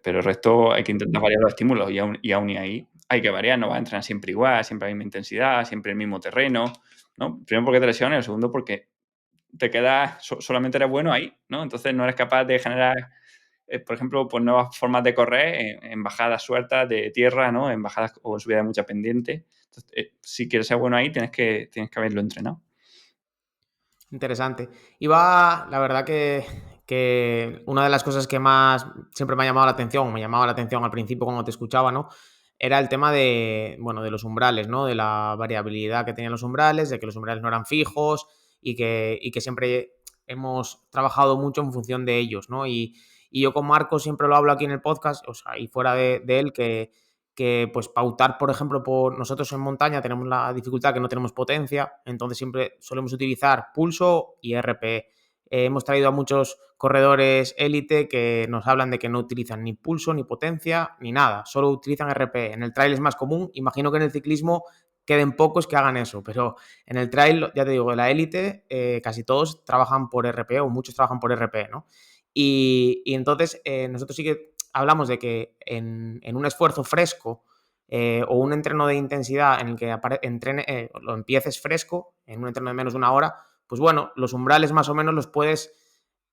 Pero el resto hay que intentar variar los estímulos y aún y ahí hay que variar, no vas a entrenar siempre igual, siempre a la misma intensidad, siempre el mismo terreno, ¿no? Primero porque te lesiones, el segundo porque te quedas, solamente eres bueno ahí, ¿no? Entonces no eres capaz de generar, por ejemplo, pues nuevas formas de correr en bajadas sueltas de tierra, ¿no? En bajadas o en subida de mucha pendiente. Entonces, si quieres ser bueno ahí, tienes que haberlo entrenado. Interesante. Iba, la verdad que una de las cosas que más siempre me ha llamado la atención, me llamaba la atención al principio cuando te escuchaba, ¿no? Era el tema de, bueno, de los umbrales, ¿no? De la variabilidad que tenían los umbrales, de que los umbrales no eran fijos y que siempre hemos trabajado mucho en función de ellos, ¿no? Y yo con Marco siempre lo hablo aquí en el podcast, o sea, y fuera de él, que pues pautar, por ejemplo, por nosotros en montaña tenemos la dificultad que no tenemos potencia, entonces siempre solemos utilizar pulso y RPE. Hemos traído a muchos corredores élite que nos hablan de que no utilizan ni pulso, ni potencia, ni nada, solo utilizan RPE. En el trail es más común, imagino que en el ciclismo queden pocos que hagan eso, pero en el trail, ya te digo, en la élite casi todos trabajan por RPE o muchos trabajan por RPE, ¿no? Y entonces nosotros sí que hablamos de que en un esfuerzo fresco o un entreno de intensidad en el que lo empieces fresco, en un entreno de menos de una hora, pues bueno, los umbrales más o menos los puedes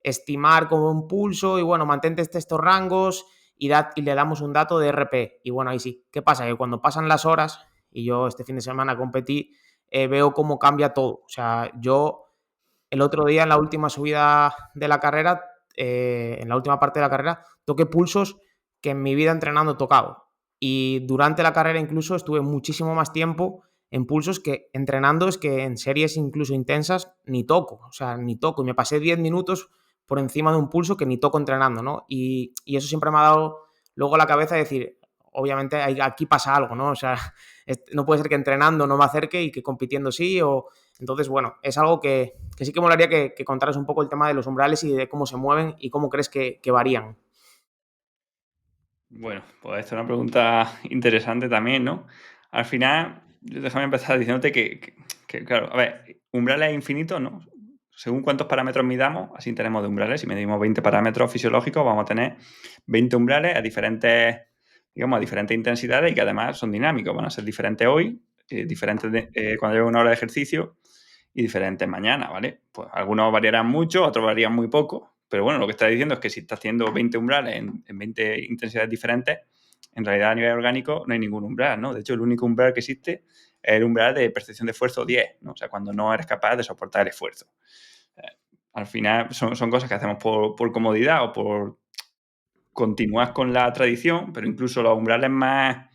estimar como un pulso y bueno, mantente estos rangos y le damos un dato de RP. Y bueno, ahí sí. ¿Qué pasa? Que cuando pasan las horas, y yo este fin de semana competí, veo cómo cambia todo. O sea, yo el otro día en la última subida de la carrera, en la última parte de la carrera, toqué pulsos que en mi vida entrenando he tocado. Y durante la carrera incluso estuve muchísimo más tiempo en pulsos que entrenando, es que en series incluso intensas ni toco, o sea, ni toco. Y me pasé 10 minutos por encima de un pulso que ni toco entrenando, ¿no? Y eso siempre me ha dado luego la cabeza de decir, obviamente aquí pasa algo, ¿no? O sea, no puede ser que entrenando no me acerque y que compitiendo sí, o entonces, bueno, es algo que sí que molaría que contaras un poco el tema de los umbrales y de cómo se mueven y cómo crees que varían. Bueno, pues esta es una pregunta interesante también, ¿no? Al final, déjame empezar diciéndote claro, a ver, umbrales infinitos, ¿no? Según cuántos parámetros midamos, así tenemos de umbrales. Si medimos 20 parámetros fisiológicos, vamos a tener 20 umbrales digamos, a diferentes intensidades y que además son dinámicos. Van a ser diferentes hoy, diferentes cuando lleve una hora de ejercicio y diferentes mañana, ¿vale? Pues algunos variarán mucho, otros varían muy poco, pero bueno, lo que está diciendo es que si estás haciendo 20 umbrales en 20 intensidades diferentes, en realidad a nivel orgánico no hay ningún umbral, ¿no? De hecho, el único umbral que existe es el umbral de percepción de esfuerzo 10, ¿no? O sea, cuando no eres capaz de soportar el esfuerzo. Eh, Al final son cosas que hacemos por comodidad o por continuar con la tradición, pero incluso los umbrales más,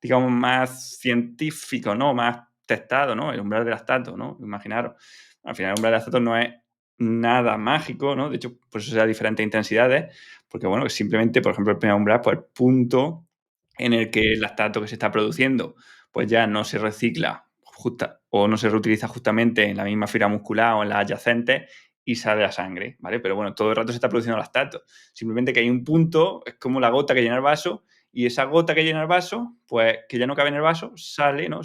digamos, más científicos, ¿no? Más testados, ¿no? El umbral del lactato, ¿no? Imaginaros. Al final el umbral del lactato no es nada mágico, ¿no? De hecho, por eso se da diferentes intensidades, porque, bueno, simplemente, por ejemplo, el primer umbral, pues el punto en el que el lactato que se está produciendo, pues ya no se recicla o no se reutiliza justamente en la misma fibra muscular o en las adyacentes y sale a sangre, ¿vale? Pero bueno, todo el rato se está produciendo lactato. Simplemente que hay un punto, es como la gota que llena el vaso, y esa gota que llena el vaso, pues que ya no cabe en el vaso, sale, ¿no?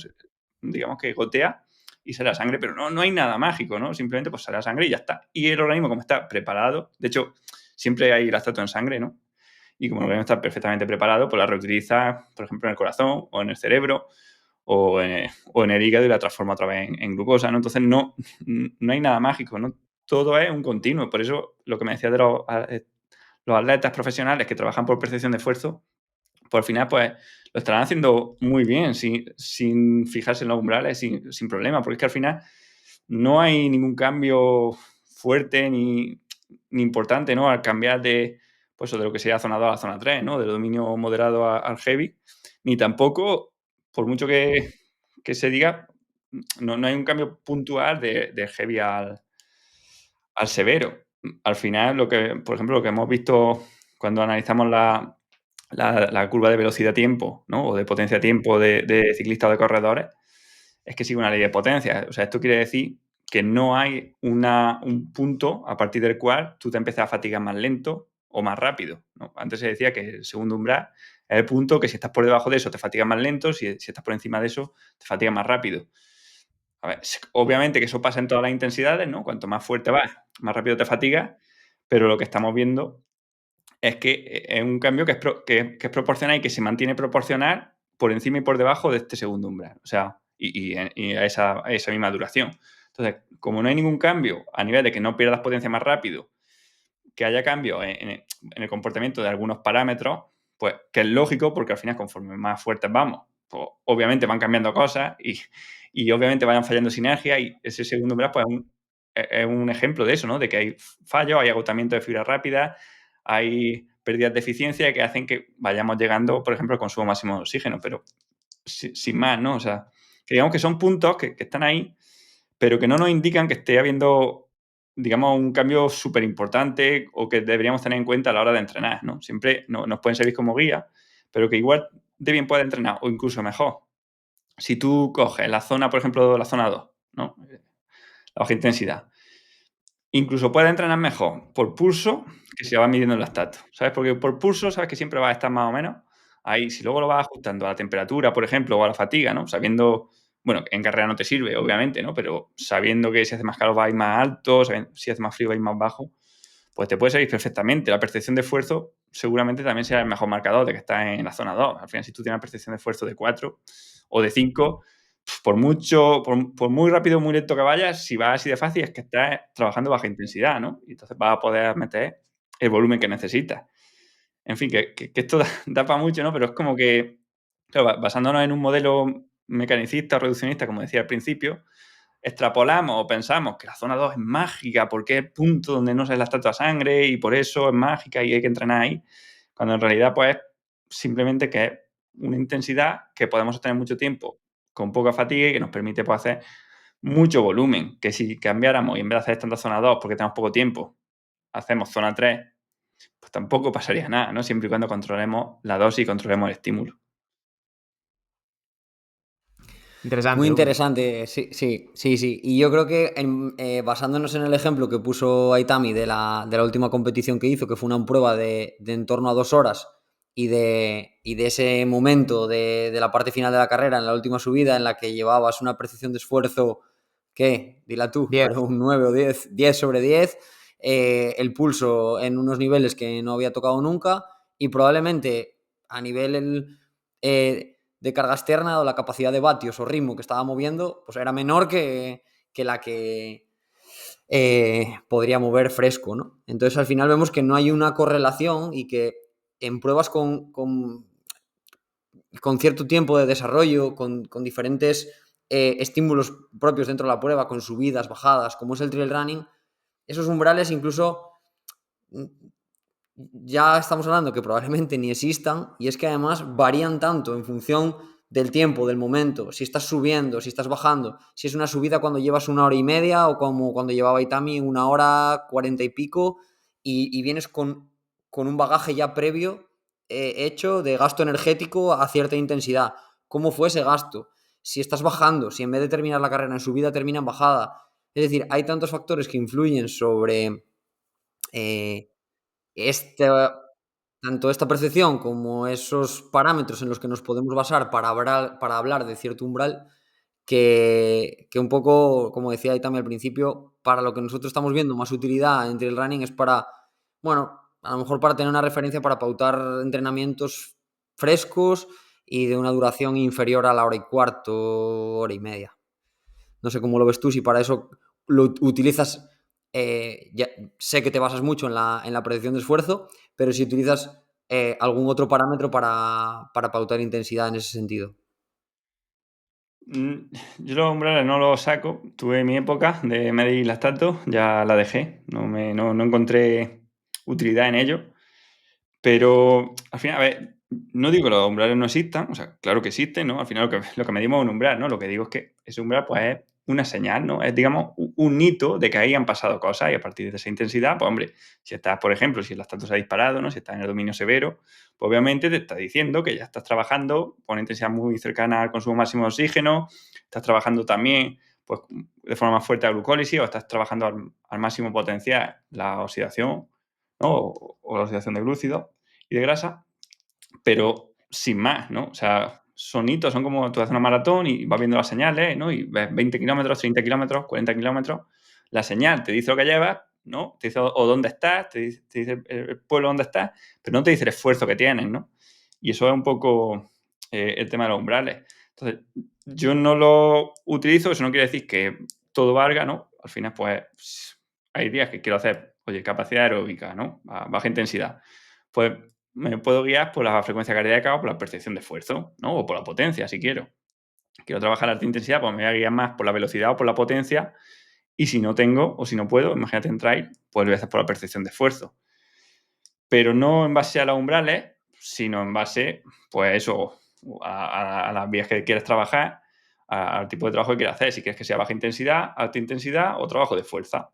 Digamos que gotea y sale la sangre, pero no hay nada mágico, ¿no? Simplemente pues sale la sangre y ya está. Y el organismo, como está preparado, de hecho, siempre hay lactato en sangre, ¿no? Y como el organismo está perfectamente preparado, pues la reutiliza, por ejemplo, en el corazón o en el cerebro o en el hígado y la transforma otra vez en glucosa, ¿no? Entonces no hay nada mágico, ¿no? Todo es un continuo. Por eso lo que me decía de los atletas profesionales que trabajan por percepción de esfuerzo, pues al final pues lo estarán haciendo muy bien, sin fijarse en los umbrales, sin problema, porque es que al final no hay ningún cambio fuerte ni importante, ¿no? Al cambiar pues, de lo que sería zona 2 a la zona 3, ¿no? Del dominio moderado al heavy, ni tampoco, por mucho que se diga, no hay un cambio puntual del heavy al severo. Al final, por ejemplo, lo que hemos visto cuando analizamos la curva de velocidad-tiempo, ¿no? O de potencia-tiempo de ciclistas o de corredores, es que sigue una ley de potencia. O sea, esto quiere decir que no hay un punto a partir del cual tú te empiezas a fatigar más lento o más rápido, ¿no? Antes se decía que el segundo umbral es el punto que si estás por debajo de eso te fatigas más lento, si estás por encima de eso te fatigas más rápido. A ver, obviamente que eso pasa en todas las intensidades, ¿no? Cuanto más fuerte vas, más rápido te fatigas, pero lo que estamos viendo es que es un cambio que es proporcional y que se mantiene proporcional por encima y por debajo de este segundo umbral. O sea, y a esa misma duración. Entonces, como no hay ningún cambio a nivel de que no pierdas potencia más rápido, que haya cambio en el comportamiento de algunos parámetros, pues que es lógico porque al final conforme más fuertes vamos, pues obviamente van cambiando cosas y obviamente vayan fallando sinergias y ese segundo umbral pues es un ejemplo de eso, ¿no? De que hay fallos, hay agotamiento de fibra rápida, hay pérdidas de eficiencia que hacen que vayamos llegando, por ejemplo, al consumo máximo de oxígeno, pero sin más, ¿no? O sea, que digamos que son puntos que están ahí, pero que no nos indican que esté habiendo, digamos, un cambio súper importante o que deberíamos tener en cuenta a la hora de entrenar, ¿no? Siempre nos pueden servir como guía, pero que igual de bien puedes entrenar, o incluso mejor. Si tú coges la zona, por ejemplo, la zona 2, ¿no? La baja intensidad. Incluso puedes entrenar mejor por pulso que si vas midiendo el lactato, ¿sabes? Porque por pulso sabes que siempre vas a estar más o menos ahí. Si luego lo vas ajustando a la temperatura, por ejemplo, o a la fatiga, ¿no? Sabiendo, bueno, en carrera no te sirve, obviamente, ¿no? Pero sabiendo que si hace más calor va a ir más alto, si hace más frío va a ir más bajo, pues te puede servir perfectamente. La percepción de esfuerzo seguramente también será el mejor marcador de que estás en la zona 2. Al final, si tú tienes una percepción de esfuerzo de 4 o de 5, por mucho, por muy rápido o muy lento que vayas, si vas así de fácil es que estás trabajando baja intensidad, ¿no? Y entonces vas a poder meter el volumen que necesitas. En fin, que esto da para mucho, ¿no? Pero es como que, claro, basándonos en un modelo mecanicista o reduccionista, como decía al principio, extrapolamos o pensamos que la zona 2 es mágica porque es el punto donde no se la tanta sangre y por eso es mágica y hay que entrenar ahí, cuando en realidad pues simplemente que es una intensidad que podemos sostener mucho tiempo con poca fatiga y que nos permite pues, hacer mucho volumen, que si cambiáramos y en vez de hacer tanta zona 2 porque tenemos poco tiempo, hacemos zona 3, pues tampoco pasaría nada, ¿no? Siempre y cuando controlemos la dosis y controlemos el estímulo. Muy Interesante, Lucas. interesante, sí, sí, sí, sí. Y yo creo que basándonos en el ejemplo que puso Aitami de la última competición que hizo, que fue una prueba de en torno a 2 horas, y de ese momento de la parte final de la carrera, en la última subida, en la que llevabas una percepción de esfuerzo, ¿qué? Dila tú, 10. pero un 9 o 10 sobre 10, el pulso en unos niveles que no había tocado nunca, y probablemente a nivel de carga externa o la capacidad de vatios o ritmo que estaba moviendo, pues era menor que la que podría mover fresco, ¿no? Entonces al final vemos que no hay una correlación y que en pruebas con cierto tiempo de desarrollo, con diferentes estímulos propios dentro de la prueba, con subidas, bajadas, como es el trail running, esos umbrales incluso ya estamos hablando que probablemente ni existan, y es que además varían tanto en función del tiempo, del momento, si estás subiendo, si estás bajando, si es una subida cuando llevas 1 hora y media o como cuando llevaba Itami 1 hora 40 y pico, y vienes con un bagaje ya previo hecho de gasto energético a cierta intensidad. ¿Cómo fue ese gasto? Si estás bajando, si en vez de terminar la carrera en subida termina en bajada. Es decir, hay tantos factores que influyen sobre eh, este, tanto esta percepción como esos parámetros en los que nos podemos basar para hablar de cierto umbral, que un poco, como decía ahí también al principio, para lo que nosotros estamos viendo más utilidad entre el running es para, bueno, a lo mejor para tener una referencia para pautar entrenamientos frescos y de una duración inferior a la 1 hora y cuarto, 1 hora y media. No sé cómo lo ves tú, si para eso lo utilizas, ya, sé que te basas mucho en la predicción de esfuerzo, pero si utilizas algún otro parámetro para pautar intensidad en ese sentido. Yo los umbrales no los saco. Tuve mi época de medir lactato, ya la dejé. No encontré utilidad en ello. Pero al final, a ver, no digo que los umbrales no existan, o sea, claro que existen, ¿no? Al final lo que medimos es un umbral, ¿no? Lo que digo es que ese umbral, pues, es una señal, ¿no? Es, digamos, un hito de que ahí han pasado cosas y a partir de esa intensidad, pues, hombre, si estás, por ejemplo, si el lactato se ha disparado, ¿no? Si estás en el dominio severo, pues, obviamente te está diciendo que ya estás trabajando con una intensidad muy cercana al consumo máximo de oxígeno, estás trabajando también, pues, de forma más fuerte la glucólisis o estás trabajando al máximo potencial la oxidación, ¿no? O la oxidación de glúcidos y de grasa, pero sin más, ¿no? O sea, son hitos, son como tú haces una maratón y vas viendo las señales, ¿no? Y ves 20 kilómetros, 30 kilómetros, 40 kilómetros. La señal te dice lo que llevas, ¿no? Te dice o dónde estás, te dice el pueblo donde estás, pero no te dice el esfuerzo que tienes, ¿no? Y eso es un poco el tema de los umbrales. Entonces, yo no lo utilizo, eso no quiere decir que todo valga, ¿no? Al final, pues, hay días que quiero hacer, oye, capacidad aeróbica, ¿no? A baja intensidad. Pues me puedo guiar por la frecuencia cardíaca o por la percepción de esfuerzo, ¿no? O por la potencia, si quiero. Quiero trabajar a alta intensidad, pues me voy a guiar más por la velocidad o por la potencia. Y si no tengo o si no puedo, imagínate en trail, pues lo voy a hacer por la percepción de esfuerzo. Pero no en base a los umbrales, sino en base, pues eso, a las vías que quieres trabajar, al tipo de trabajo que quieres hacer. Si quieres que sea baja intensidad, alta intensidad o trabajo de fuerza.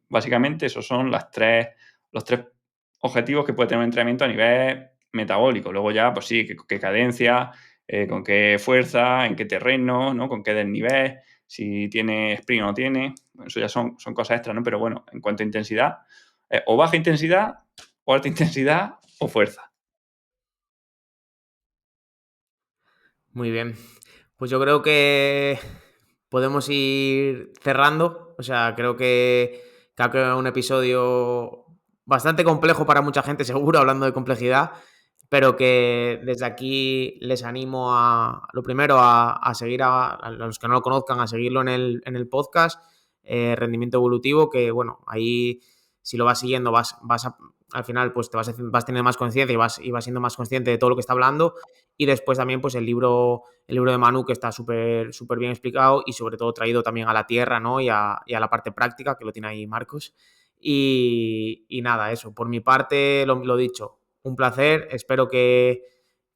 Básicamente, esos son los tres objetivos que puede tener un entrenamiento a nivel metabólico. Luego ya, pues sí, qué cadencia, con qué fuerza, en qué terreno, ¿no? Con qué desnivel, si tiene sprint o no tiene. Bueno, eso ya son cosas extras, ¿no? Pero bueno, en cuanto a intensidad, o baja intensidad, o alta intensidad, o fuerza. Muy bien. Pues yo creo que podemos ir cerrando. O sea, creo que ha quedado un episodio bastante complejo para mucha gente, seguro, hablando de complejidad, pero que desde aquí les animo lo primero, a seguir a los que no lo conozcan, a seguirlo en el podcast, Rendimiento Evolutivo, que bueno, ahí si lo vas siguiendo al final pues vas teniendo más conciencia y vas siendo más consciente de todo lo que está hablando. Y después también pues el libro de Manu, que está súper súper bien explicado y sobre todo traído también a la tierra, ¿no? Y a la parte práctica, que lo tiene ahí Marcos. Y nada, eso, por mi parte, lo dicho, un placer, espero que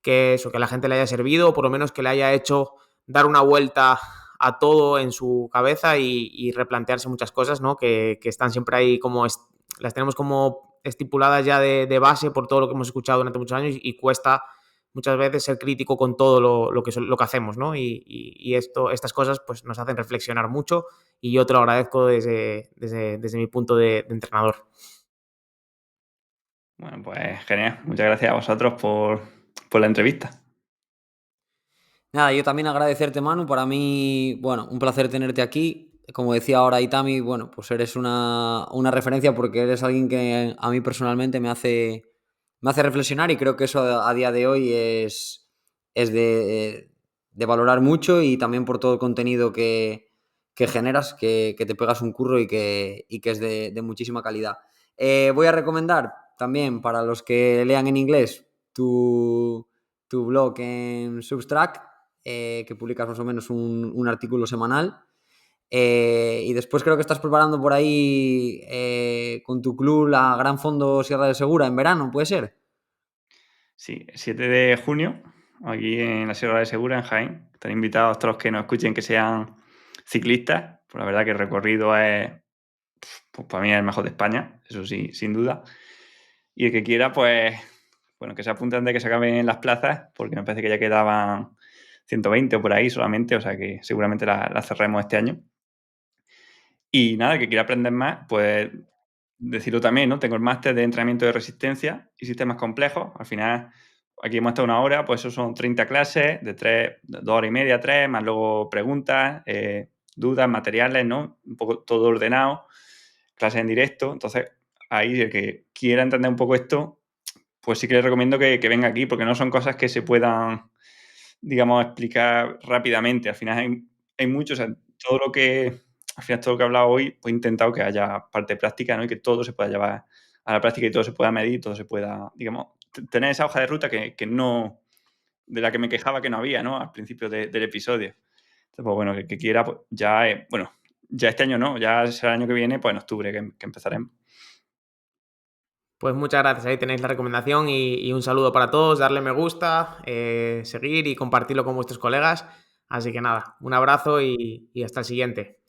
a la gente le haya servido, o por lo menos que le haya hecho dar una vuelta a todo en su cabeza y replantearse muchas cosas, ¿no? Que están siempre ahí las tenemos como estipuladas ya de base por todo lo que hemos escuchado durante muchos años y cuesta muchas veces ser crítico con todo lo que hacemos, ¿no? Y estas cosas pues nos hacen reflexionar mucho y yo te lo agradezco desde mi punto de entrenador. Bueno, pues genial. Muchas gracias a vosotros por la entrevista. Nada, yo también agradecerte, Manu. Para mí, bueno, un placer tenerte aquí. Como decía ahora Itami, bueno, pues eres una referencia porque eres alguien que a mí personalmente me hace reflexionar y creo que eso a día de hoy es de valorar mucho y también por todo el contenido que generas, que te pegas un curro y que es de muchísima calidad. Voy a recomendar también para los que lean en inglés tu blog en Substack, que publicas más o menos un artículo semanal. Y después creo que estás preparando por ahí con tu club la Gran Fondo Sierra de Segura en verano, ¿puede ser? Sí, 7 de junio, aquí en la Sierra de Segura, en Jaén. Están invitados todos los que nos escuchen que sean ciclistas. Pues la verdad que el recorrido es, pues para mí, es el mejor de España, eso sí, sin duda. Y el que quiera, pues, bueno, que se apunte antes de que se acaben las plazas, porque me parece que ya quedaban 120 o por ahí solamente, o sea que seguramente la cerremos este año. Y nada, el que quiera aprender más, pues decirlo también, ¿no? Tengo el máster de entrenamiento de resistencia y sistemas complejos. Al final, aquí hemos estado una hora, pues eso son 30 clases de 2 horas y media, 3, más luego preguntas, dudas, materiales, ¿no? Un poco todo ordenado, clases en directo. Entonces, ahí el que quiera entender un poco esto, pues sí que les recomiendo que venga aquí, porque no son cosas que se puedan, digamos, explicar rápidamente. Al final hay mucho, o sea, al final todo lo que he hablado hoy, pues he intentado que haya parte práctica, ¿no? Y que todo se pueda llevar a la práctica y todo se pueda medir, todo se pueda, digamos, tener esa hoja de ruta que no, de la que me quejaba que no había, ¿no? Al principio del episodio. Entonces, pues bueno, el que quiera, pues ya, bueno, ya este año no, ya será el año que viene, pues en octubre que empezaremos. Pues muchas gracias, ahí tenéis la recomendación y un saludo para todos, darle me gusta, seguir y compartirlo con vuestros colegas. Así que nada, un abrazo y hasta el siguiente.